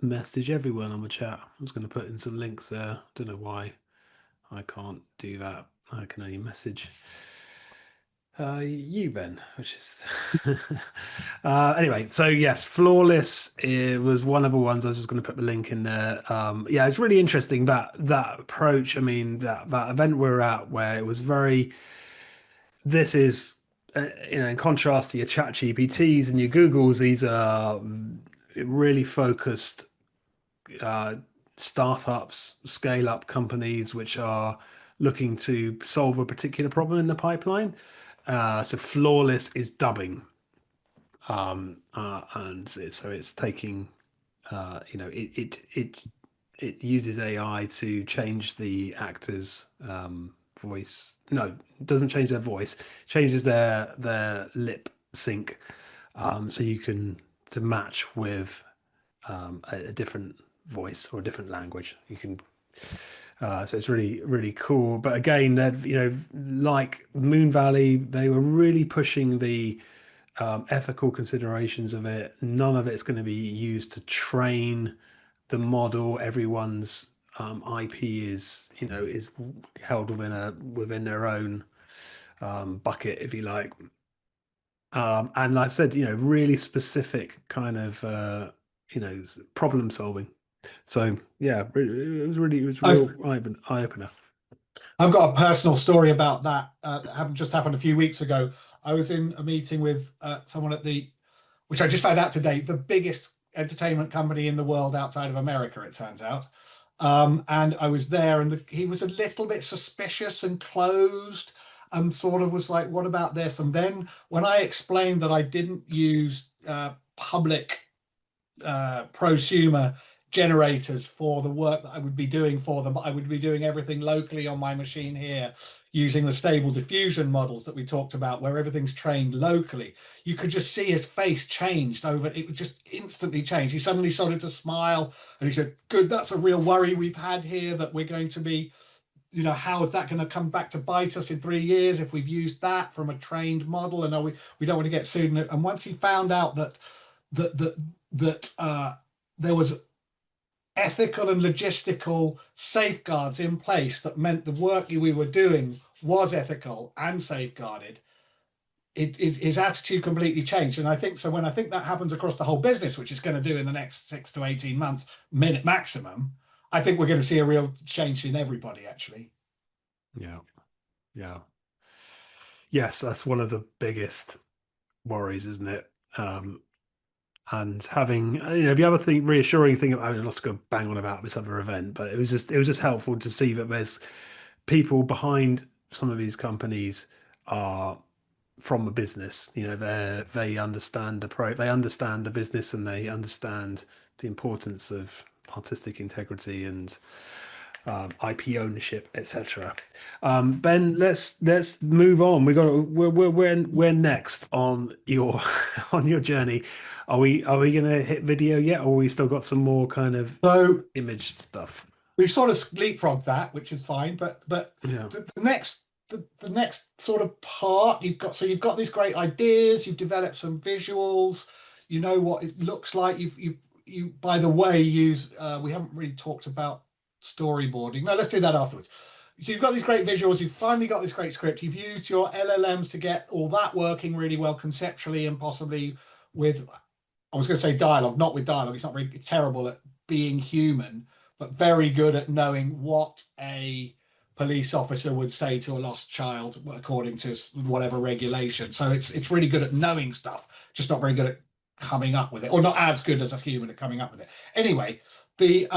message everyone on the chat. I was going to put in some links there. Don't know why I can't do that. I can only message you, Ben, which is anyway. So yes, Flawless, it was one of the ones. I was just going to put the link in there. Yeah, it's really interesting, that approach. I mean, that event we were at, where it was very, this is in contrast to your chat GPTs and your Googles, these are really focused startups, scale up companies which are looking to solve a particular problem in the pipeline. So Flawless is dubbing, and so it's taking, it uses AI to change the actor's voice. No, it doesn't change their voice, changes their lip sync, so you can to match with a different voice or a different language. You can so it's really, really cool. But again, like Moon Valley, they were really pushing the ethical considerations of it. None of it's going to be used to train the model. Everyone's IP is held within their own bucket, if you like. And like I said, really specific kind of problem solving. So yeah, it was I've real eye opener. I've got a personal story about that that happened a few weeks ago. I was in a meeting with someone at which I just found out today, the biggest entertainment company in the world outside of America, it turns out. And I was there, and he was a little bit suspicious and closed. and sort of was like, what about this? And then when I explained that I didn't use public prosumer generators for the work that I would be doing for them, I would be doing everything locally on my machine here using the stable diffusion models that we talked about, where everything's trained locally. You could just see his face changed over, it would just instantly change. He suddenly started to smile and he said, good, that's a real worry we've had here, that we're going to be, you know, how is that going to come back to bite us in 3 years if we've used that from a trained model, and we don't want to get sued. And once he found out that there was ethical and logistical safeguards in place that meant the work we were doing was ethical and safeguarded, his attitude completely changed. And I think so when I think that happens across the whole business, which is going to do in the next 6 to 18 months, minute maximum, I think we're going to see a real change in everybody, actually. Yeah. Yeah. Yes, that's one of the biggest worries, isn't it? And having, you know, the other thing, reassuring thing, I mean, not to go bang on about this other event, but it was just helpful to see that there's people behind some of these companies are from the business. You know, they understand they understand the business, and they understand the importance of artistic integrity and IP ownership, etc. Ben, let's move on. We're next on your on your journey. Are we going to hit video yet, or we still got some more kind of image stuff? We've sort of leapfrogged that, which is fine. But Yeah. the next sort of part you've got these great ideas. You've developed some visuals. You know what it looks like. You by the way use we haven't really talked about storyboarding. No, let's do that afterwards. So you've got these great visuals, you've finally got this great script, you've used your LLMs to get all that working really well conceptually, and possibly with, I was going to say dialogue, not with dialogue, it's terrible at being human, but very good at knowing what a police officer would say to a lost child according to whatever regulation. So it's really good at knowing stuff, just not very good at coming up with it, or not as good as a human at coming up with it. Anyway, the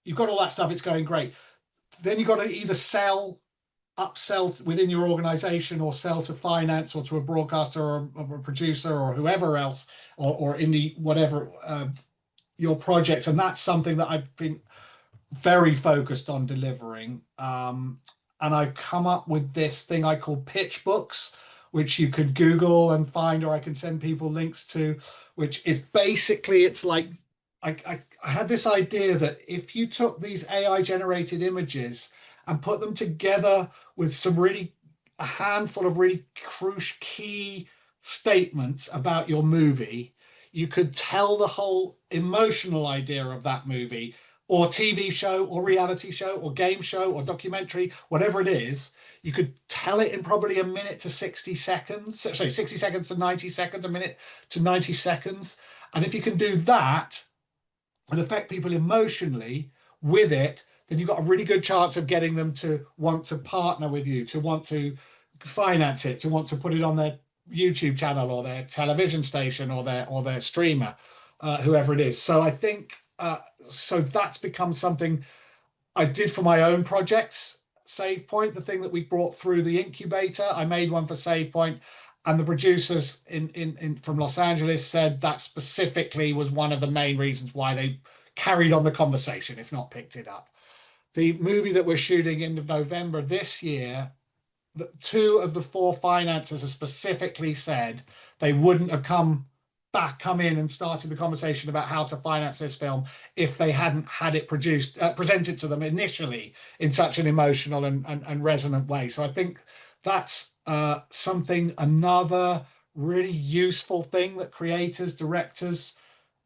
you've got all that stuff, it's going great. Then you've got to either upsell within your organization, or sell to finance, or to a broadcaster, or a producer, or whoever else, or indie, whatever your project. And that's something that I've been very focused on delivering. And I've come up with this thing I call pitch books, which you could Google and find, or I can send people links to, which is basically, it's like, I had this idea that if you took these AI generated images and put them together with a handful of really crucial key statements about your movie, you could tell the whole emotional idea of that movie, or TV show, or reality show, or game show, or documentary, whatever it is. You could tell it in probably a minute to 60 seconds, sorry, 60 seconds to 90 seconds, a minute to 90 seconds. And if you can do that and affect people emotionally with it, then you've got a really good chance of getting them to want to partner with you, to want to finance it, to want to put it on their YouTube channel, or their television station, or their streamer, whoever it is. So I think so that's become something I did for my own projects. SavePoint, the thing that we brought through the incubator, I made one for SavePoint, and the producers in from Los Angeles said that specifically was one of the main reasons why they carried on the conversation, if not picked it up. The movie that we're shooting end of November this year, 2 of the 4 financiers have specifically said they wouldn't have come in and started the conversation about how to finance this film if they hadn't had it presented to them initially in such an emotional and resonant way. So I think that's another really useful thing that creators, directors,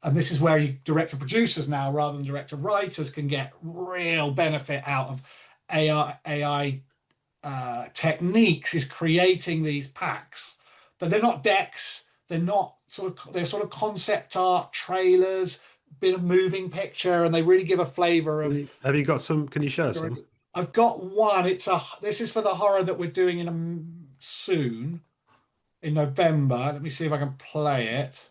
and this is where director producers now, rather than director writers, can get real benefit out of AI techniques, is creating these packs. But they're not decks, they're sort of concept art, trailers, bit of moving picture, and they really give a flavor of. Have you got some? Can you share some? I've got one. This is for the horror that we're doing soon in November. Let me see if I can play it.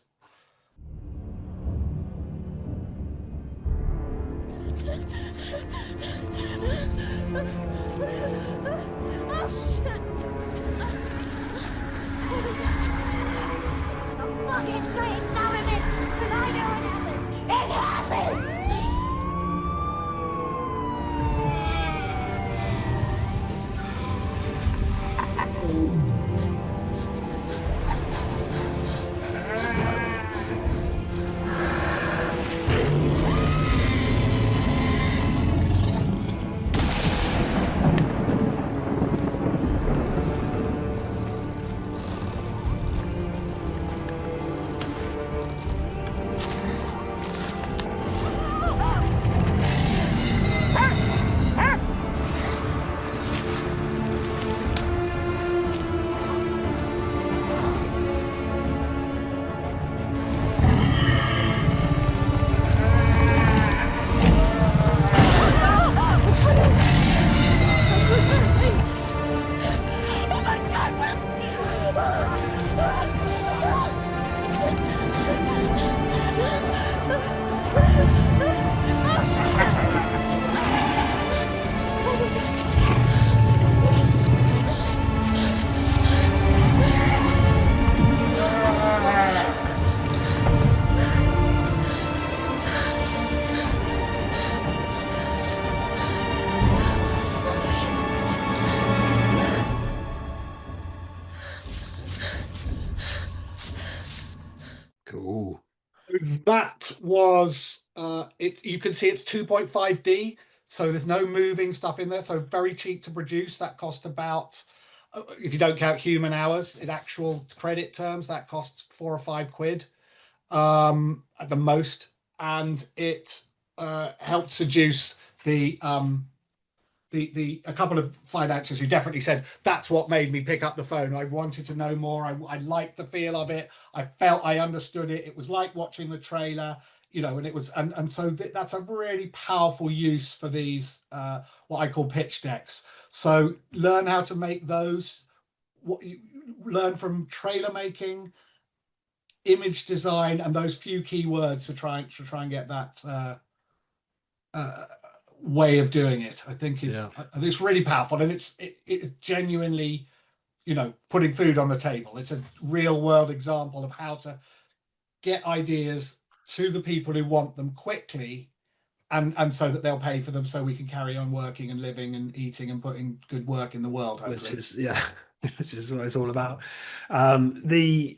fucking saying some of this, because I know it happened. It happened! Cool. That was it. You can see it's 2.5D, so there's no moving stuff in there. So very cheap to produce. That cost about, if you don't count human hours, in actual credit terms, that costs £4 or £5 at the most, and it helped seduce the a couple of financiers who definitely said that's what made me pick up the phone. I wanted to know more. I liked the feel of it. I felt I understood it. It was like watching the trailer, you know, and it was, and so that's a really powerful use for these what I call pitch decks. So learn how to make those. What you learn from trailer making, image design, and those few keywords to try and get that way of doing it. I think it's really powerful, and it's genuinely, you know, putting food on the table. It's a real world example of how to get ideas to the people who want them quickly, and so that they'll pay for them, so we can carry on working and living and eating and putting good work in the world, hopefully. Which is what it's all about. I mentioned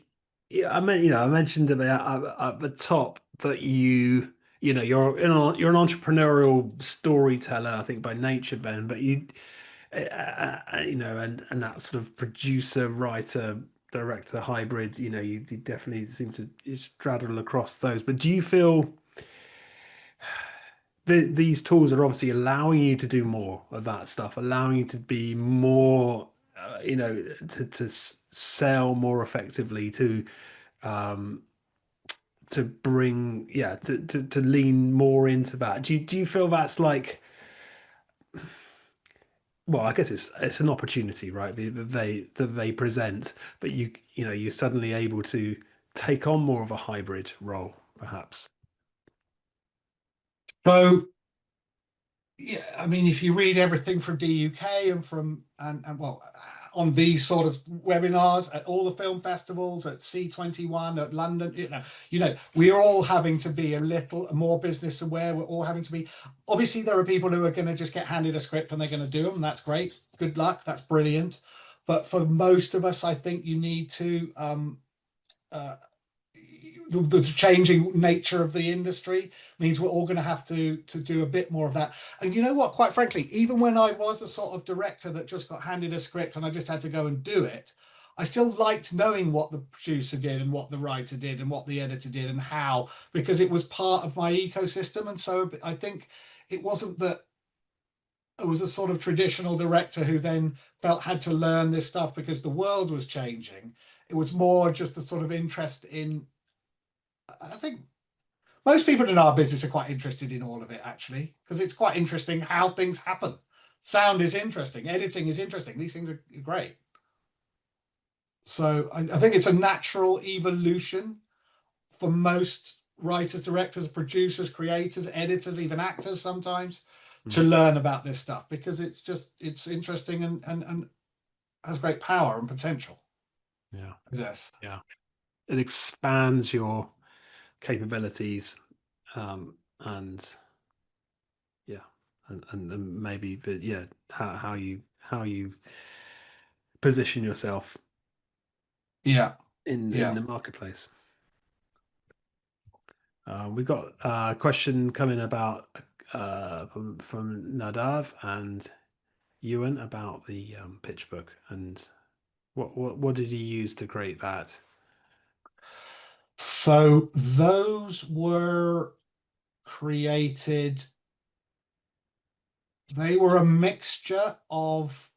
at the top that you're an entrepreneurial storyteller, I think, by nature, Ben, but and that sort of producer, writer, director hybrid, you definitely seem to straddle across those. But do you feel these tools are obviously allowing you to do more of that stuff, allowing you to be more, to sell more effectively, to bring, to lean more into that? Do you feel that's like, well, I guess it's an opportunity, right? That they present, but you're suddenly able to take on more of a hybrid role, perhaps. So, yeah, I mean, if you read everything from DUK and well, on these sort of webinars at all the film festivals, at C21, at London, we're all having to be a little more business aware. We're all having to be. Obviously, there are people who are going to just get handed a script and they're going to do them. And that's great. Good luck. That's brilliant. But for most of us, I think you need to. The changing nature of the industry means we're all going to have to do a bit more of that. And you know what, quite frankly, even when I was the sort of director that just got handed a script and I just had to go and do it, I still liked knowing what the producer did and what the writer did and what the editor did and how, because it was part of my ecosystem. And so I think it wasn't that it was a sort of traditional director who then felt had to learn this stuff because the world was changing. It was more just a sort of interest in, I think most people in our business are quite interested in all of it, actually, because it's quite interesting how things happen. Sound is interesting. Editing is interesting. These things are great. So I think it's a natural evolution for most writers, directors, producers, creators, editors, even actors sometimes, to learn about this stuff, because it's interesting and has great power and potential. Yeah. Yes. Yeah. it expands your capabilities, and yeah, and maybe how you position yourself Yeah. in Yeah. the marketplace. We got a question coming about from Nadav and Ewan about the pitch book, and what did he use to create that? So those were created, they were a mixture of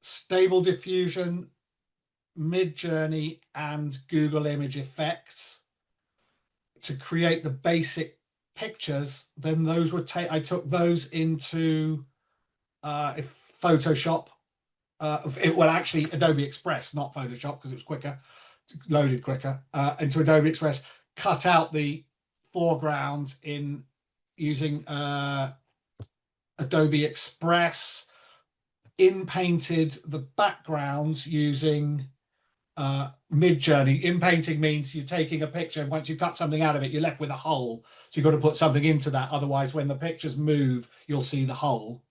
Stable Diffusion, Midjourney, and Google Image Effects to create the basic pictures. Then those were I took those into Photoshop. Well, actually, Adobe Express, not Photoshop, because it was quicker, loaded quicker. Into Adobe Express, cut out the foreground in using Adobe Express, in-painted the backgrounds using Midjourney. In-painting means you're taking a picture, and once you cut something out of it, you're left with a hole. So you've got to put something into that. Otherwise, when the pictures move, you'll see the hole.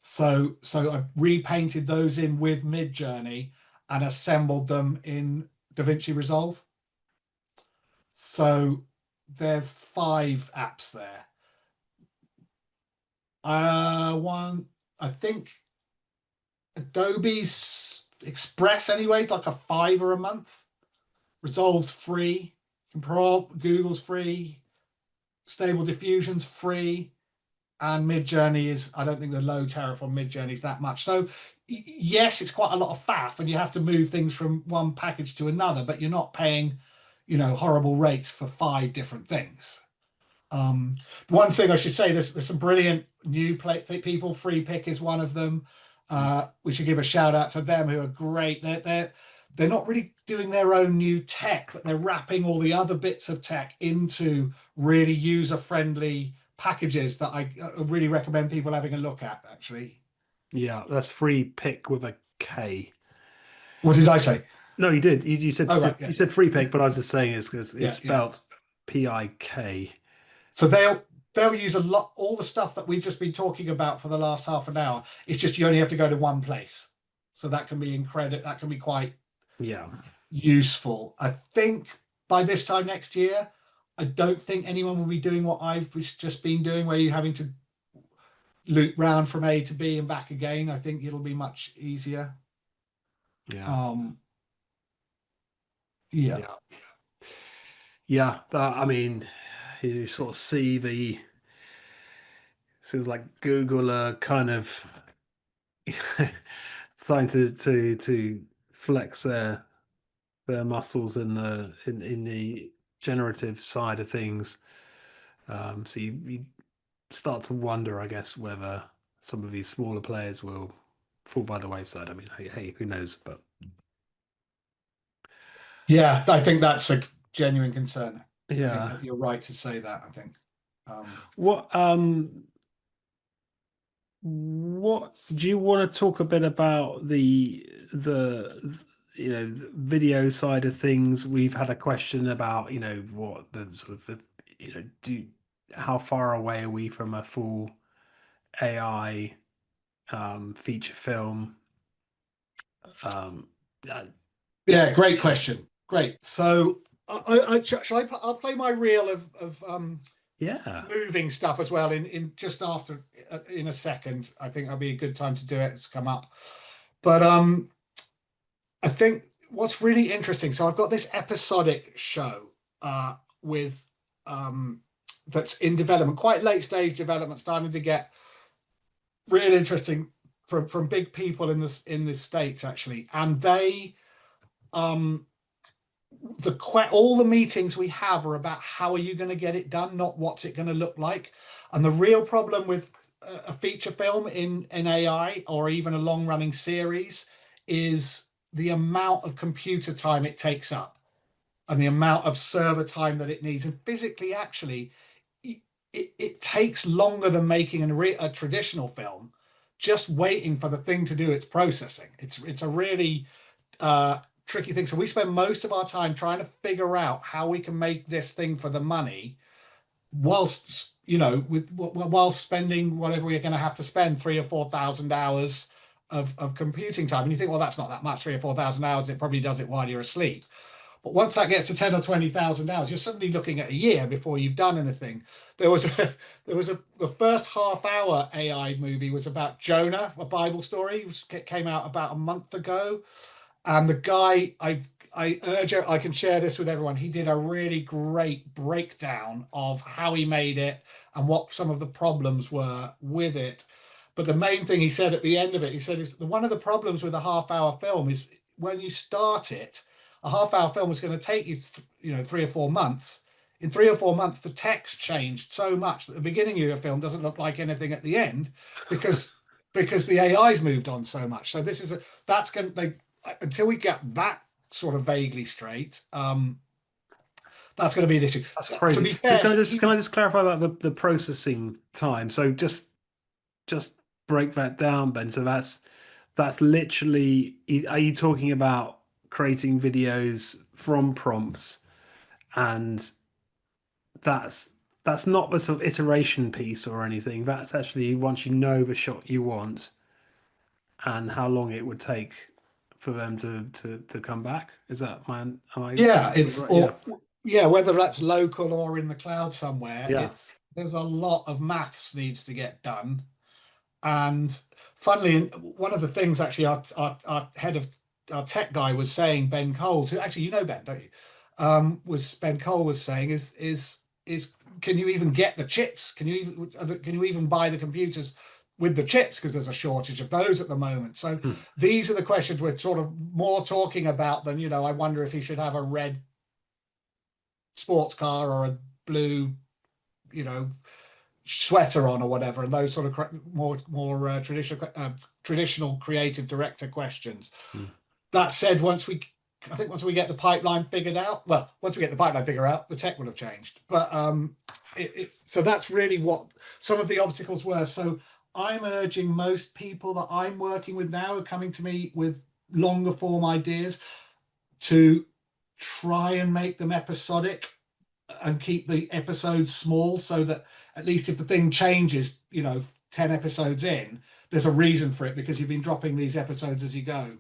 So I repainted those in with Midjourney and assembled them in DaVinci Resolve. So there's 5 apps there. I think Adobe's Express anyway is like a $5 a month. Resolve's free. Google's free. Stable Diffusion's free. And Midjourney is, I don't think the low tariff on Midjourney is that much. So yes, it's quite a lot of faff, and you have to move things from one package to another, but you're not paying, horrible rates for 5 different things. One thing I should say, there's some brilliant new people. Free Pick is one of them. We should give a shout out to them, who are great. They're not really doing their own new tech, but they're wrapping all the other bits of tech into really user-friendly packages that I really recommend people having a look at, actually. Yeah, that's Free Pick with a K. What did I say? No, you did. You said right, yeah. You said Free Pick, but I was just saying it's because it's spelled PIK. So they'll use all the stuff that we've just been talking about for the last half an hour. It's just you only have to go to one place. So that can be that can be quite useful. I think by this time next year, I don't think anyone will be doing what I've just been doing, where you're having to loop round from A to B and back again. I think it'll be much easier. I mean, you sort of see seems like Google are kind of trying to flex their muscles in the generative side of things. So you start to wonder, I guess, whether some of these smaller players will fall by the wayside. I mean, hey, who knows? But yeah, I think that's a genuine concern. Yeah, I think you're right to say that. I think. What do you want to talk a bit about the video side of things? We've had a question about what the sort of how far away are we from a full AI feature film? Yeah, great question. Great. So I'll play my reel of moving stuff as well in just after in a second. I think that'll be a good time to do it. It's come up. But I think what's really interesting, so I've got this episodic show with that's in development, quite late stage development, starting to get really interesting from big people in this States, actually. And they all the meetings we have are about how are you going to get it done, not what's it going to look like. And the real problem with a feature film in AI, or even a long-running series, is the amount of computer time it takes up and the amount of server time that it needs. And physically, actually, it takes longer than making a traditional film, just waiting for the thing to do its processing. It's a really tricky thing. So we spend most of our time trying to figure out how we can make this thing for the money, whilst whilst spending whatever we're going to have to spend, 3 or 4 thousand hours of computing time. And you think, well, that's not that much, 3 or 4 thousand hours. It probably does it while you're asleep. But once that gets to 10 or 20,000 hours, you're suddenly looking at a year before you've done anything. The first half-hour AI movie was about Jonah, a Bible story. It came out about a month ago, and the guy, I urge I can share this with everyone. He did a really great breakdown of how he made it and what some of the problems were with it. But the main thing he said at the end of it, he said, is one of the problems with a half-hour film is when you start it, a half-hour film is going to take you, 3 or 4 months. In 3 or 4 months, the text changed so much that the beginning of your film doesn't look like anything at the end because the AI's moved on so much. So that's going to, until we get that sort of vaguely straight, that's going to be an issue. That's crazy. To be fair, can I just clarify about the processing time? So just break that down, Ben. So that's literally. Are you talking about creating videos from prompts, and that's not the sort of iteration piece or anything. That's actually once you know the shot you want and how long it would take for them to come back. Is that yeah, right? Yeah, whether that's local or in the cloud somewhere, Yeah. there's a lot of maths needs to get done. And funnily, one of the things actually our head of our tech guy was saying, Ben Coles, who actually, Ben, don't you? Was Ben Cole was saying is can you even get the chips? Can you even buy the computers with the chips? Because there's a shortage of those at the moment. So these are the questions we're sort of more talking about than, I wonder if he should have a red sports car or a blue, sweater on or whatever, and those sort of more traditional creative director questions. That said, once we get the pipeline figured out, the tech will have changed. But so that's really what some of the obstacles were. So I'm urging most people that I'm working with now are coming to me with longer form ideas to try and make them episodic and keep the episodes small, so that at least if the thing changes, 10 episodes in, there's a reason for it because you've been dropping these episodes as you go.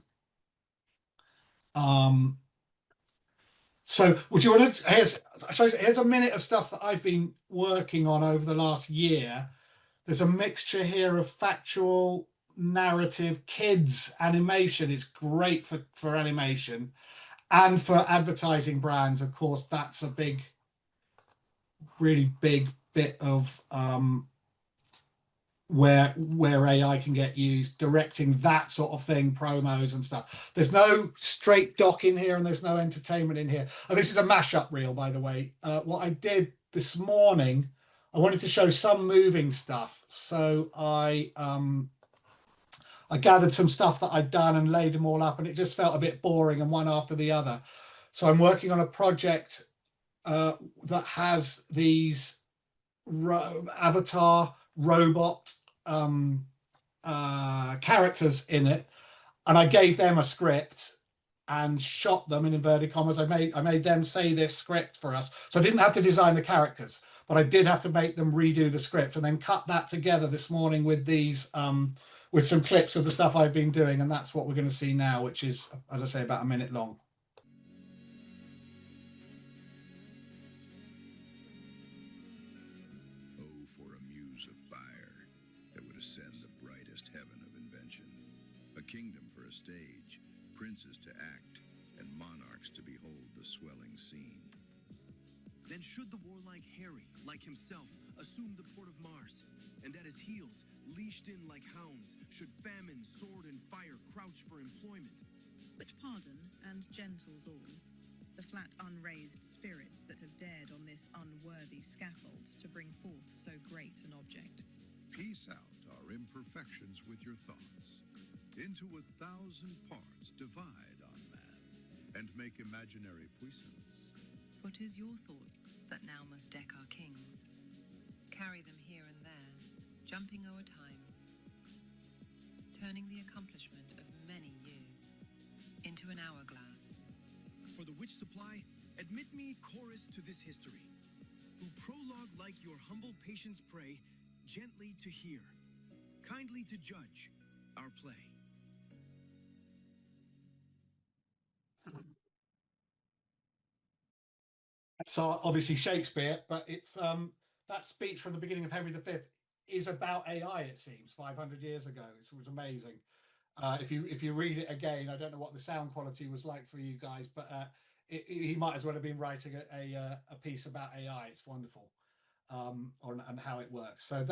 So would you want to, here's a minute of stuff that I've been working on over the last year. There's a mixture here of factual, narrative, kids animation. It's great for animation and for advertising brands. Of course, that's a really big bit of where AI can get used, directing that sort of thing, promos and stuff. There's no straight doc in here and there's no entertainment in here. And this is a mashup reel, by the way. What I did this morning, I wanted to show some moving stuff. So I gathered some stuff that I'd done and laid them all up, and it just felt a bit boring and one after the other. So I'm working on a project that has these avatar robot characters in it, and I gave them a script and shot them in inverted commas. I made them say this script for us, so I didn't have to design the characters, but I did have to make them redo the script and then cut that together this morning with these with some clips of the stuff I've been doing, and that's what we're going to see now, which is, as I say, about a minute long. Kingdom for a stage, princes to act, and monarchs to behold the swelling scene. Then should the warlike Harry, like himself, assume the port of Mars, and at his heels, leashed in like hounds, should famine, sword, and fire crouch for employment. But pardon and gentles all, the flat unraised spirits that have dared on this unworthy scaffold to bring forth so great an object. Piece out our imperfections with your thoughts. Into 1,000 parts divide on man, and make imaginary puissance. What is your thoughts that now must deck our kings? Carry them here and there, jumping o'er times, turning the accomplishment of many years into an hourglass. for the which supply, admit me chorus to this history, who prologue like your humble patience pray, gently to hear, kindly to judge our play. So obviously Shakespeare, but it's that speech from the beginning of Henry V is about AI. It seems 500 years ago. It was amazing. If you read it again, I don't know what the sound quality was like for you guys, but he might as well have been writing a piece about AI. It's wonderful, and how it works. So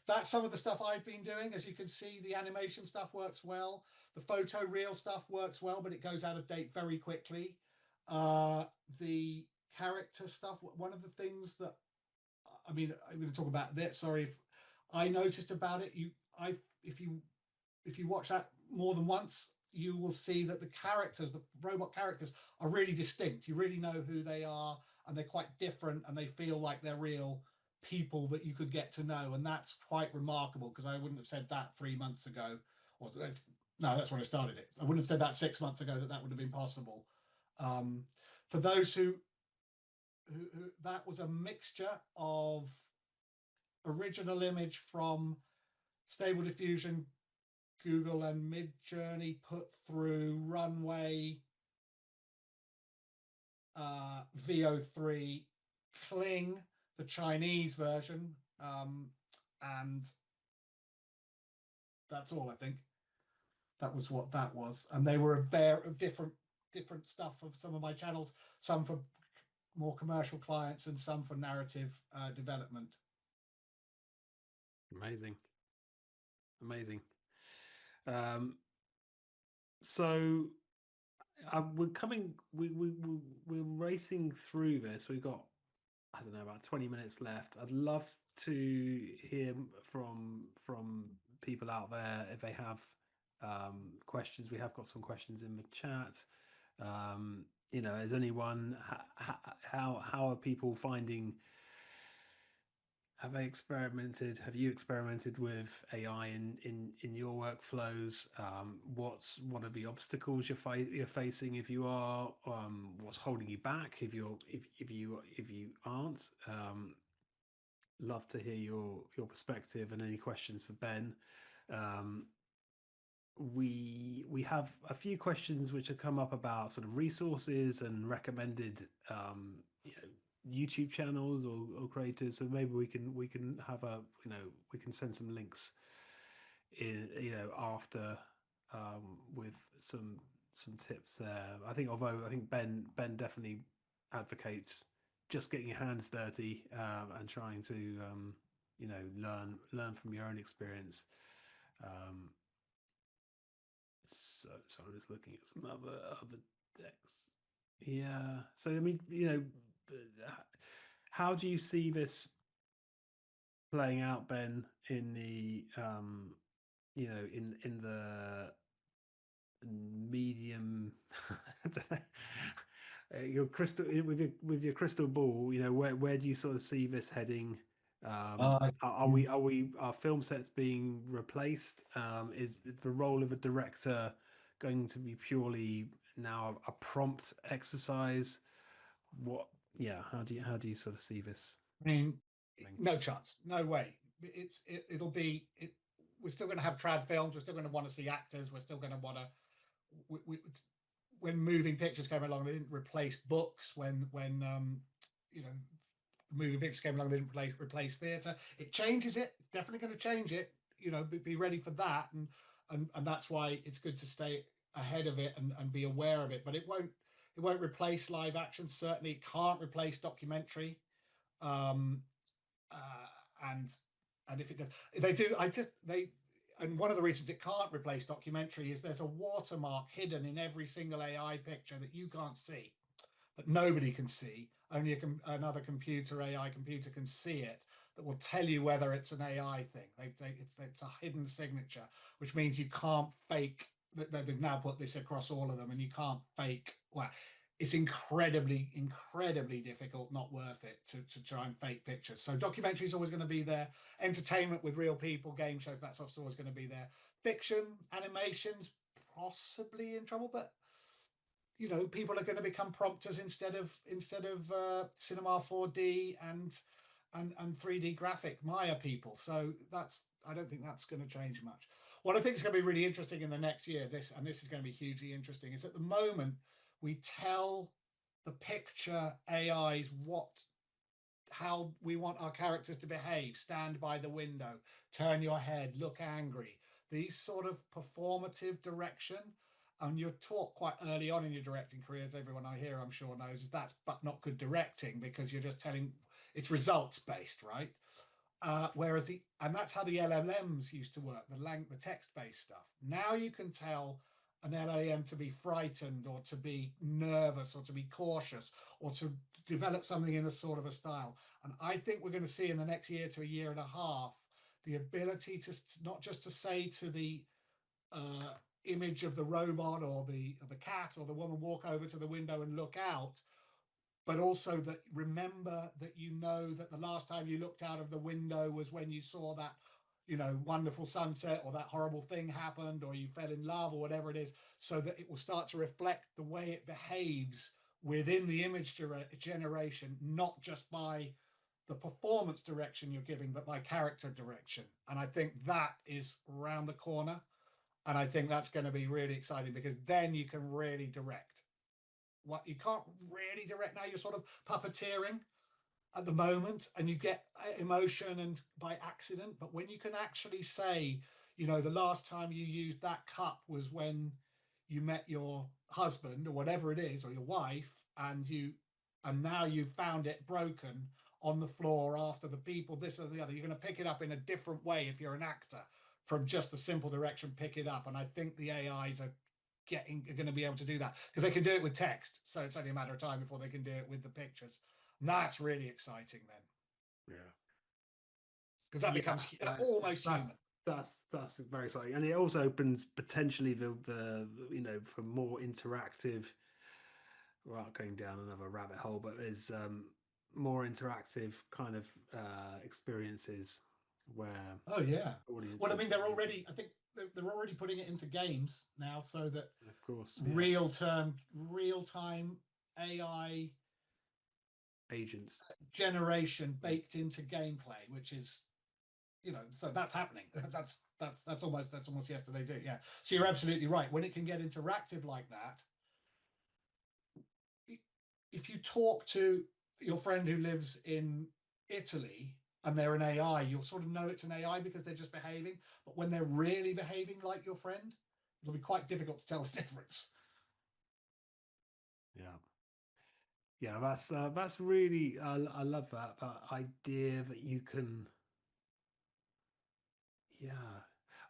that's some of the stuff I've been doing. As you can see, the animation stuff works well. The photo real stuff works well, but it goes out of date very quickly. The character stuff. One of the things that I'm going to talk about that. Sorry, if I noticed about it. If you watch that more than once, you will see that the characters, the robot characters, are really distinct. You really know who they are, and they're quite different, and they feel like they're real people that you could get to know, and that's quite remarkable, because I wouldn't have said that 3 months ago, or no, that's when I started it. I wouldn't have said that 6 months ago that would have been possible. For those who that was a mixture of original image from Stable Diffusion, Google, and Midjourney put through Runway, VO3, Kling, the Chinese version, and that's all. I think that was what that was, and they were a very different stuff of some of my channels, some for more commercial clients and some for narrative development. Amazing. So we're racing through this. We've got, I don't know, about 20 minutes left. I'd love to hear from people out there if they have questions. We have got some questions in the chat. Is anyone, how are people finding, have you experimented with AI in your workflows? What are the obstacles you're facing if you are? What's holding you back if you aren't? Love to hear your perspective, and any questions for Ben. We have a few questions which have come up about sort of resources and recommended YouTube channels or creators. So maybe we can have we can send some links in after with some tips there. I think Ben definitely advocates just getting your hands dirty and trying to learn from your own experience. So I'm just looking at some other decks. Yeah. So I mean, how do you see this playing out, Ben, in the in the medium? Your crystal with your crystal ball, where do you sort of see this heading? Are film sets being replaced? Is the role of a director going to be purely now a prompt exercise? How do you sort of see this? I mean, no chance, no way. We're still going to have trad films. We're still going to want to see actors. We're still going to want to. When moving pictures came along, they didn't replace books. When moving pictures came along, they didn't replace theatre. It changes it. It's definitely going to change it. Be ready for that, and that's why it's good to stay ahead of it and be aware of it. But it won't replace live action. Certainly, it can't replace documentary. And if it does, and one of the reasons it can't replace documentary is there's a watermark hidden in every single AI picture that you can't see, that nobody can see. Only another AI computer can see it, that will tell you whether it's an AI thing. It's a hidden signature, which means you can't fake. They've now put this across all of them, and you can't fake. Well, it's incredibly difficult, not worth it, to try and fake pictures. So documentary is always going to be there. Entertainment with real people, game shows, that stuff's always going to be there. Fiction, animations, possibly in trouble, but people are going to become prompters instead of Cinema 4D and 3D graphic Maya people. So I don't think that's going to change much. What I think is going to be really interesting in the next year, this is going to be hugely interesting, is at the moment we tell the picture AIs how we want our characters to behave. Stand by the window, turn your head, look angry. These sort of performative direction. And you're taught quite early on in your directing career, as everyone I hear, I'm sure knows, is that's but not good directing, because you're just telling it's results based, right? And that's how the LLMs used to work, the text based stuff. Now you can tell an LLM to be frightened or to be nervous or to be cautious or to develop something in a sort of a style. And I think we're going to see in the next year to a year and a half the ability to not just to say to the image of the robot or the cat or the woman, walk over to the window and look out, but also that remember that that the last time you looked out of the window was when you saw that wonderful sunset, or that horrible thing happened, or you fell in love, or whatever it is, so that it will start to reflect the way it behaves within the image generation, not just by the performance direction you're giving, but by character direction. And I think that is around the corner. And I think that's going to be really exciting, because then you can really direct. What you can't really direct now, you're sort of puppeteering at the moment, and you get emotion and by accident. But when you can actually say, the last time you used that cup was when you met your husband or whatever it is, or your wife, and now you've found it broken on the floor after the people, this or the other, you're going to pick it up in a different way if you're an actor from just the simple direction, pick it up. And I think the AIs are going to be able to do that, because they can do it with text. So it's only a matter of time before they can do it with the pictures. And that's really exciting then. Yeah. Because that becomes almost human. That's very exciting. And it also opens potentially the for more interactive, without going down another rabbit hole, but there's more interactive kind of experiences where audiences. Well, I mean, I think they're already putting it into games now, so that of course real time AI agents generation baked into gameplay, which is so that's happening. That's almost yesterday too. Yeah. So you're absolutely right. When it can get interactive like that, if you talk to your friend who lives in Italy and they're an AI, you'll sort of know it's an AI because they're just behaving. But when they're really behaving like your friend, it'll be quite difficult to tell the difference. Yeah, that's really I love that idea that you can. Yeah,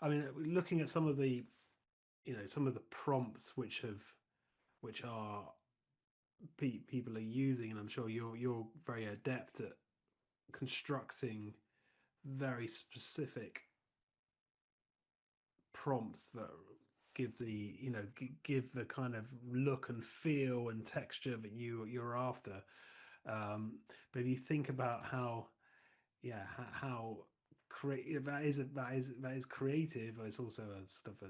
I mean, looking at some of the prompts which are people are using, and I'm sure you're very adept at constructing very specific prompts that give the kind of look and feel and texture that you're after. But if you think about how creative that is creative, it's also a sort of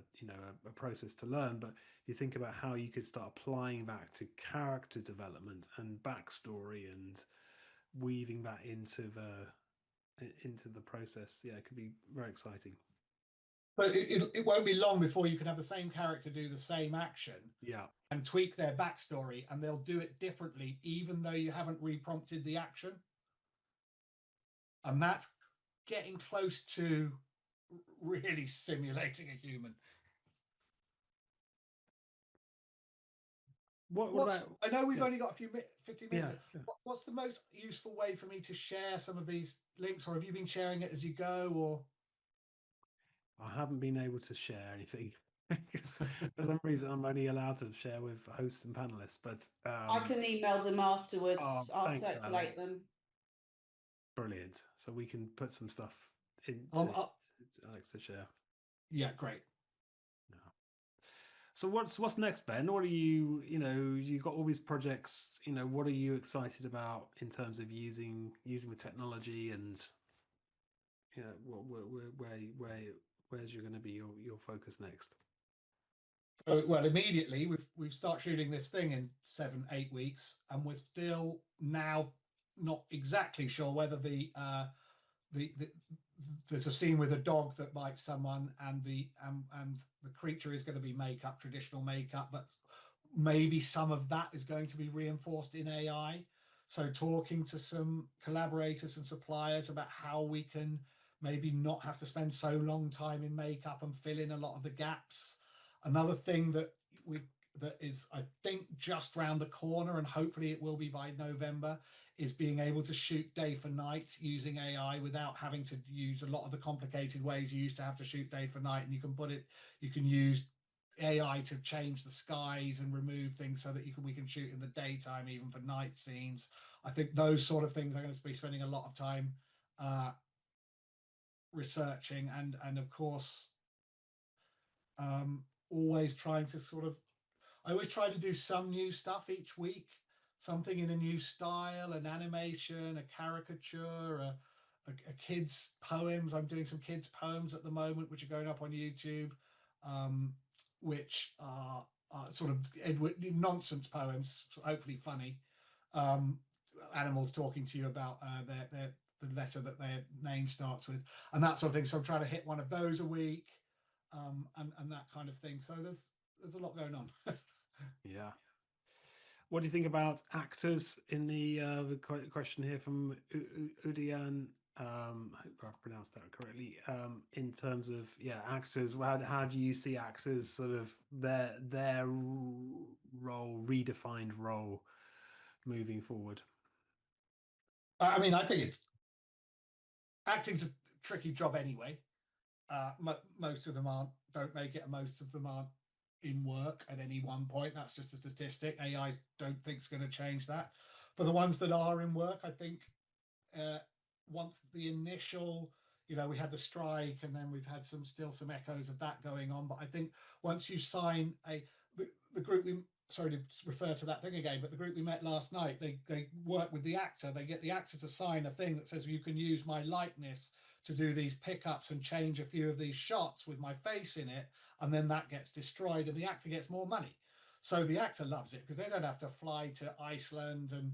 a process to learn. But you think about how you could start applying that to character development and backstory and weaving that into the process. Yeah, it could be very exciting. But it won't be long before you can have the same character do the same action and tweak their backstory, and they'll do it differently even though you haven't reprompted the action. And that's getting close to really simulating a human. I know we've only got a few 15 minutes. Yeah. What's the most useful way for me to share some of these links, or have you been sharing it as you go? Or I haven't been able to share anything because for some reason I'm only allowed to share with hosts and panelists. But I can email them afterwards. I'll circulate them. Brilliant. So we can put some stuff in Alex to share. Yeah, great. So what's next, Ben? What are you've got all these projects, what are you excited about in terms of using the technology, and where's going to be your focus next? Well, immediately we've started shooting this thing in 7-8 weeks, and we're still now not exactly sure whether the there's a scene with a dog that bites someone, and the creature is going to be makeup, traditional makeup, but maybe some of that is going to be reinforced in AI. So talking to some collaborators and suppliers about how we can maybe not have to spend so long time in makeup and fill in a lot of the gaps. Another thing that is, I think, just round the corner, and hopefully it will be by November, is being able to shoot day for night using AI without having to use a lot of the complicated ways you used to have to shoot day for night. And you can use AI to change the skies and remove things so that we can shoot in the daytime, even for night scenes. I think those sort of things I'm going to be spending a lot of time researching, and of course, always trying to I always try to do some new stuff each week, something in a new style, an animation, a caricature, a kid's poems. I'm doing some kids' poems at the moment, which are going up on YouTube, which are sort of nonsense poems, hopefully funny. Animals talking to you about the letter that their name starts with, and that sort of thing. So I'm trying to hit one of those a week, and that kind of thing. So there's a lot going on. Yeah. What do you think about actors? In the question here from Udian, I hope I've pronounced that correctly. In terms of actors, how do you see actors sort of their role, redefined role, moving forward? I mean, I think acting's a tricky job anyway. Most of them don't make it, and most of them aren't in work at any one point. That's just a statistic. AI don't think it's going to change that. For the ones that are in work, I think once the initial, we had the strike, and then we've had some echoes of that going on. But I think once you sign the group, sorry to refer to that thing again, but the group we met last night, they work with the actor. They get the actor to sign a thing that says, you can use my likeness to do these pickups and change a few of these shots with my face in it, and then that gets destroyed and the actor gets more money. So the actor loves it because they don't have to fly to Iceland and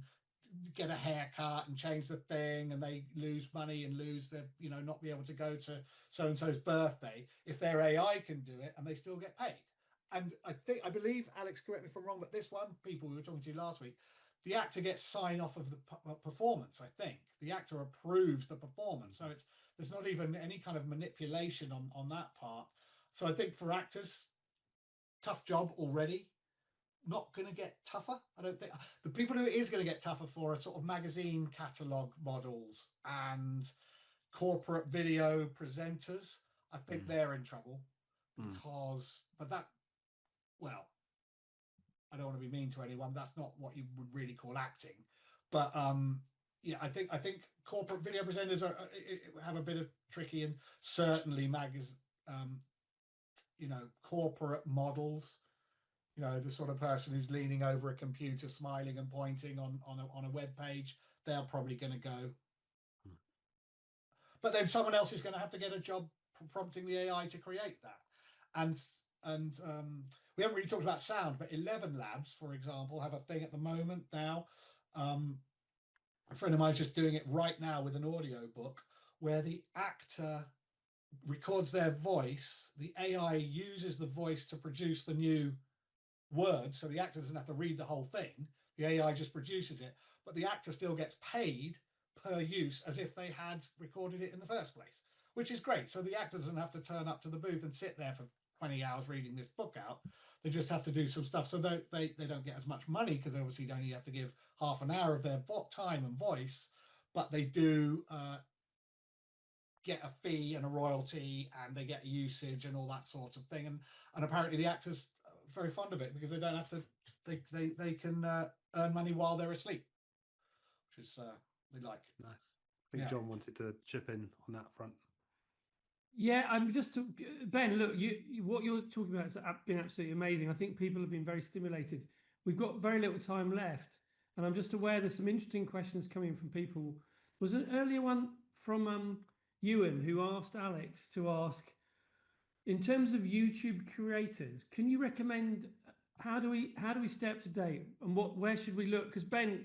get a haircut and change the thing, and they lose money and lose their, not be able to go to so-and-so's birthday. If their AI can do it, and they still get paid. And I believe, Alex, correct me if I'm wrong, but this one, people we were talking to last week, the actor gets sign off of the performance. I think the actor approves the performance, so there's not even any kind of manipulation on that part. So I think for actors, tough job already. Not going to get tougher. I don't think the people who it is going to get tougher for are sort of magazine catalog models and corporate video presenters. I think they're in trouble because, well, I don't want to be mean to anyone. That's not what you would really call acting. But I think corporate video presenters have a bit of tricky, and certainly corporate models. The sort of person who's leaning over a computer, smiling and pointing on a web page, they're probably going to go. But then someone else is going to have to get a job prompting the AI to create that. And we haven't really talked about sound, but 11 Labs, for example, have a thing at the moment now. A friend of mine is just doing it right now with an audio book where the actor records their voice. The AI uses the voice to produce the new words, so the actor doesn't have to read the whole thing. The AI just produces it, but the actor still gets paid per use as if they had recorded it in the first place, which is great. So the actor doesn't have to turn up to the booth and sit there for 20 hours reading this book out. They just have to do some stuff. So they don't get as much money because obviously they only have to give half an hour of their time and voice, but they do get a fee and a royalty, and they get usage and all that sort of thing. And apparently the actors are very fond of it because they don't have to, they can earn money while they're asleep, which is they like. Nice. I think John wanted to chip in on that front. Yeah, I'm just Ben. Look, what you're talking about has been absolutely amazing. I think people have been very stimulated. We've got very little time left, and I'm just aware there's some interesting questions coming from people. Was an earlier one from Ewan, who asked Alex to ask In terms of YouTube creators, can you recommend how do we stay up to date, and where should we look? Because Ben,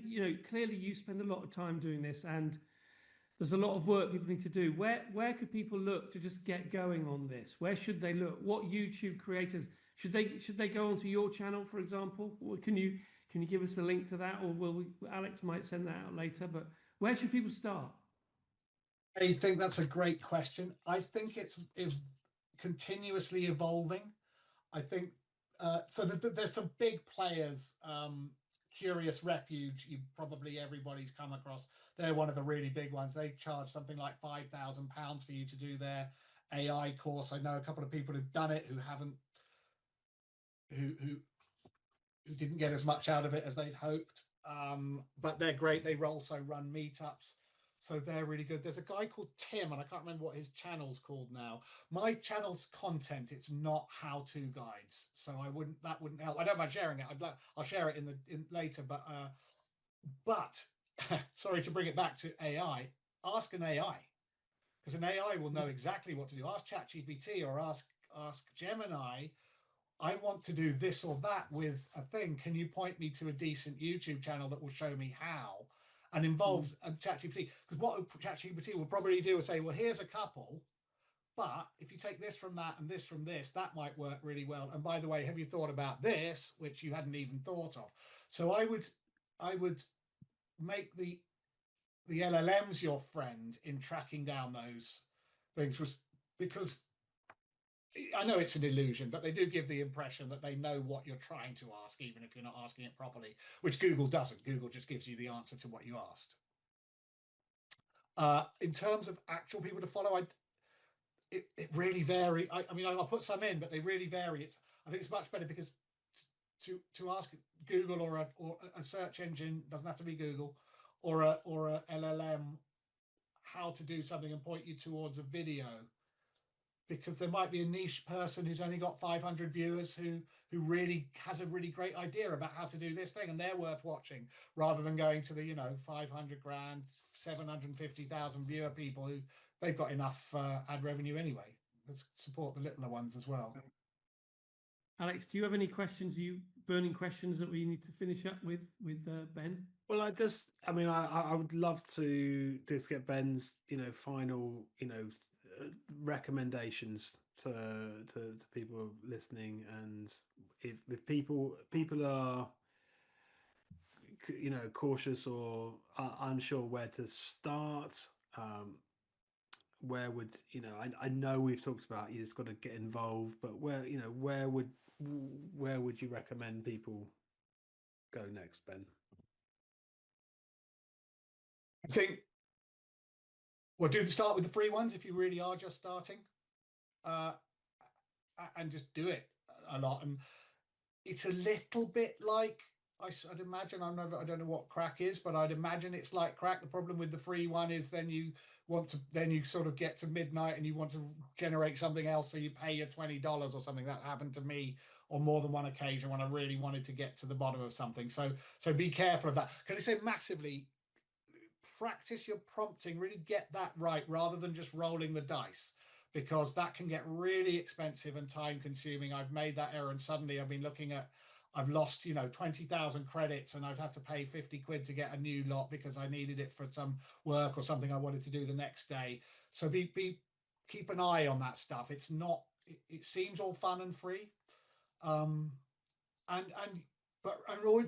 clearly you spend a lot of time doing this, and there's a lot of work people need to do. Where could people look to just get going on this? Where should they look? What YouTube creators should they go onto your channel, for example? Or can you give us a link to that, or Alex might send that out later? But where should people start? I think that's a great question. I think it's continuously evolving. I think so. There's some big players. Curious Refuge, everybody's come across. They're one of the really big ones. They charge something like £5,000 for you to do their AI course. I know a couple of people who've done it who didn't get as much out of it as they'd hoped. But they're great. They also run meetups, so they're really good. There's a guy called Tim, and I can't remember what his channel's called now. My channel's content, it's not how-to guides, so that wouldn't help. I don't mind sharing it. I'll share it in later, but sorry to bring it back to AI. Ask an AI, because an AI will know exactly what to do. Ask ChatGPT or ask Gemini. I want to do this or that with a thing. Can you point me to a decent YouTube channel that will show me how? And involve ChatGPT, because what ChatGPT will probably do is say, well, here's a couple, but if you take this from that and this from this, that might work really well. And by the way, have you thought about this, which you hadn't even thought of? So I would make the LLMs your friend in tracking down those things, because I know it's an illusion, but they do give the impression that they know what you're trying to ask, even if you're not asking it properly, which Google doesn't. Google just gives you the answer to what you asked. In terms of actual people to follow, it really varies. I mean, I'll put some in, but they really vary. I think it's much better, because to ask Google or a search engine, doesn't have to be Google, or a LLM how to do something and point you towards a video, because there might be a niche person who's only got 500 viewers who really has a really great idea about how to do this thing, and they're worth watching, rather than going to the 500 grand 750,000 viewer people who they've got enough ad revenue anyway. Let's support the littler ones as well. Alex, do you have any burning questions that we need to finish up with Ben? Well, I would love to just get Ben's final recommendations to people listening, and if people are cautious or unsure where to start, where would I know we've talked about you just got to get involved, but where would you recommend people go next, Ben? I think start with the free ones if you really are just starting, and just do it a lot. And it's a little bit like, I'd imagine, I don't know what crack is, but I'd imagine it's like crack. The problem with the free one is then you sort of get to midnight and you want to generate something else, so you pay your $20 or something. That happened to me on more than one occasion when I really wanted to get to the bottom of something. So be careful of that. Can I say massively practice your prompting, really get that right, rather than just rolling the dice, because that can get really expensive and time consuming. I've made that error, and suddenly I've lost 20,000 credits, and I'd have to pay 50 quid to get a new lot because I needed it for some work or something I wanted to do the next day. So keep an eye on that stuff. It seems all fun and free, but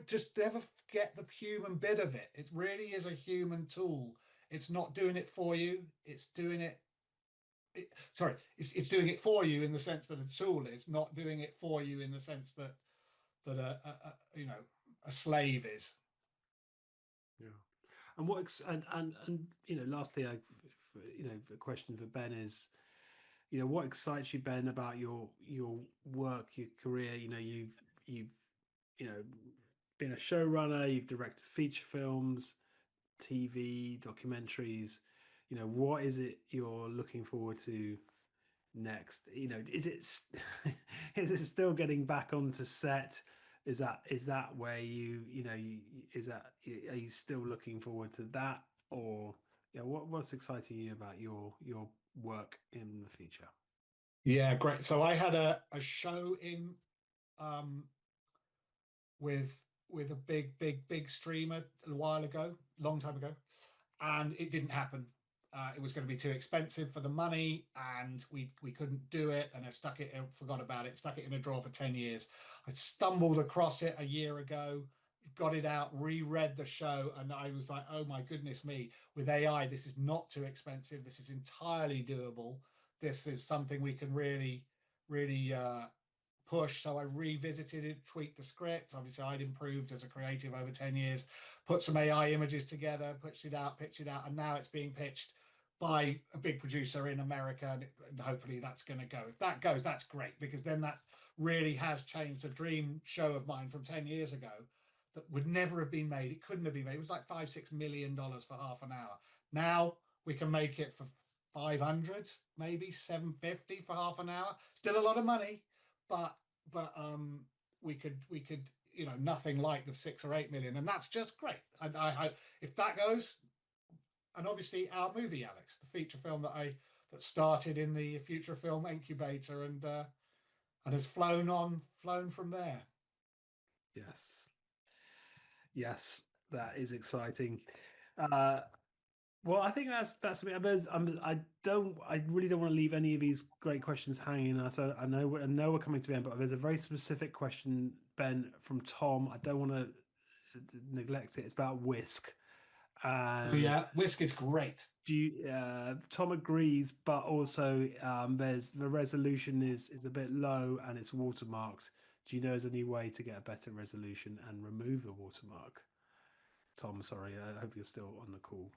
just never forget the human bit of it. It really is a human tool. It's not doing it for you. It's doing it. It's doing it for you in the sense that a tool is, not doing it for you in the sense that a slave is. Yeah. And lastly, a question for Ben is, what excites you, Ben, about your work, your career? You've been a showrunner, you've directed feature films, TV, documentaries. What is it you're looking forward to next? Is it is it still getting back onto set? Is that where are you still looking forward to that, or what's exciting you about your work in the future? Yeah, great. So I had a show in with a big streamer a while ago, long time ago, and it didn't happen. It was going to be too expensive for the money, and we couldn't do it. And I stuck it, forgot about it, stuck it in a drawer for 10 years. I stumbled across it a year ago, got it out, reread the show, and I was like, oh my goodness me, with AI, this is not too expensive. This is entirely doable. This is something we can really push. So I revisited it, tweaked the script. Obviously, I'd improved as a creative over 10 years, put some AI images together, pitched it out, and now it's being pitched by a big producer in America, and hopefully that's going to go. If that goes, that's great, because then that really has changed a dream show of mine from 10 years ago that would never have been made. It couldn't have been made. It was like $5-6 million for half an hour. Now we can make it for 500, maybe 750 for half an hour. Still a lot of money, but we could nothing like the 6 or 8 million, and that's just great. I if that goes, and obviously our movie, Alex, the feature film that started in the Future Film Incubator and has flown from there. Yes, that is exciting. Well, I think that's I really don't want to leave any of these great questions hanging. So I know we're coming to the end, but there's a very specific question, Ben, from Tom. I don't want to neglect it. It's about Whisk. Yeah, Whisk is great. Tom agrees, but also there's the resolution is a bit low and it's watermarked. Do you know there's any way to get a better resolution and remove the watermark? Tom, sorry, I hope you're still on the call.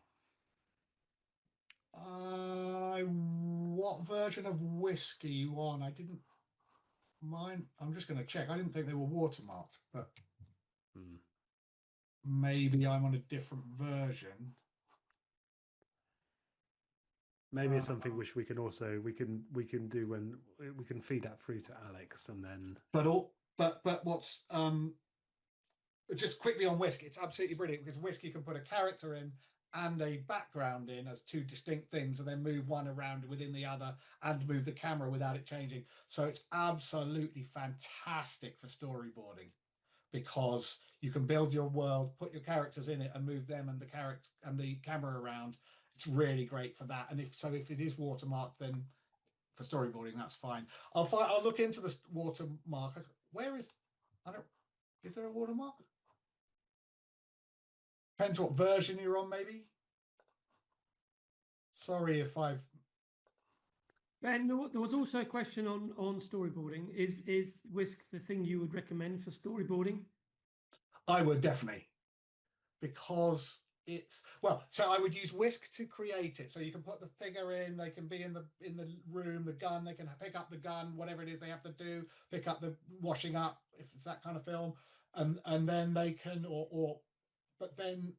What version of Whisk are you on? I didn't mind. I'm just going to check. I didn't think they were watermarked, but maybe I'm on a different version. Maybe it's something which we can also we can do when we can feed that through to Alex, and then. But what's just quickly on Whisk, it's absolutely brilliant because Whisk you can put a character in and a background in as two distinct things, and then move one around within the other and move the camera without it changing. So it's absolutely fantastic for storyboarding, because you can build your world, put your characters in it, and move them and the camera around. It's really great for that. And if it is watermarked, then for storyboarding, that's fine. I'll look into the watermark. Is there a watermark? Depends what version you're on, maybe. Sorry if I've. Ben, there was also a question on storyboarding. Is Whisk the thing you would recommend for storyboarding? I would, definitely, because so I would use Whisk to create it. So you can put the figure in, they can be in the room, the gun, they can pick up the gun, whatever it is they have to do, pick up the washing up, if it's that kind of film, and then they can but then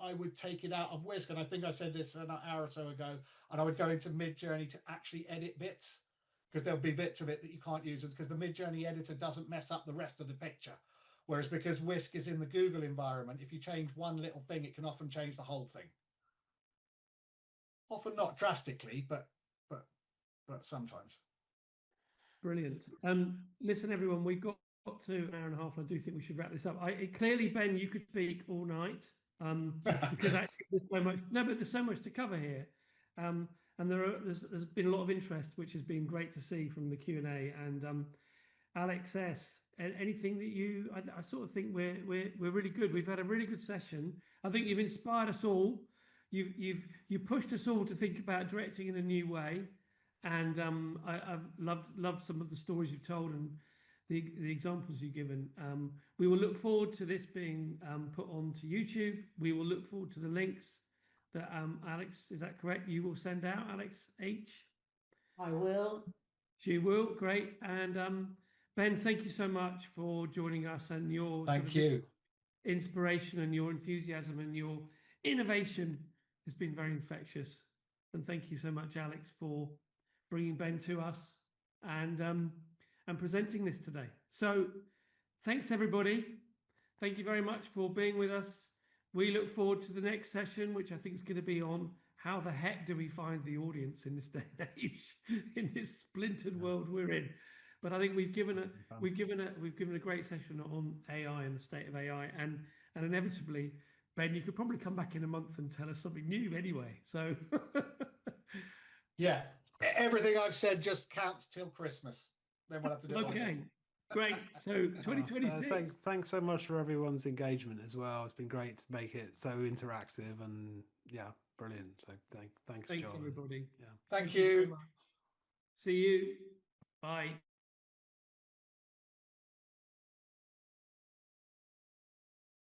I would take it out of Whisk, and I think I said this an hour or so ago, and I would go into Midjourney to actually edit bits, because there'll be bits of it that you can't use, because the Midjourney editor doesn't mess up the rest of the picture. Whereas because Whisk is in the Google environment, if you change one little thing, it can often change the whole thing. Often not drastically, but sometimes. Brilliant. Listen, everyone, we've got to an hour and a half, and I do think we should wrap this up. Clearly, Ben, you could speak all night, because actually there's so much. No, but there's so much to cover here, and there's been a lot of interest, which has been great to see from the Q&A. And Alex S, anything that I sort of think we're really good. We've had a really good session. I think you've inspired us all. You've pushed us all to think about directing in a new way, and I've loved some of the stories you've told and the examples you've given. We will look forward to this being put onto YouTube. We will look forward to the links that Alex, is that correct? You will send out, Alex H. I will. She will. Great. And Ben, thank you so much for joining us, and your inspiration and your enthusiasm and your innovation has been very infectious. And thank you so much, Alex, for bringing Ben to us and presenting this today. So thanks, everybody. Thank you very much for being with us. We look forward to the next session, which I think is going to be on how the heck do we find the audience in this day and age, in this splintered world we're in? But I think we've given a great session on AI and the state of AI, and inevitably, Ben, you could probably come back in a month and tell us something new anyway. So yeah, everything I've said just counts till Christmas. Then we'll have to do it all again. Great. So 2026. Thanks so much for everyone's engagement as well. It's been great to make it so interactive, and yeah, brilliant. So thanks, Thanks John. everybody. Yeah. Thank you. See you. Bye.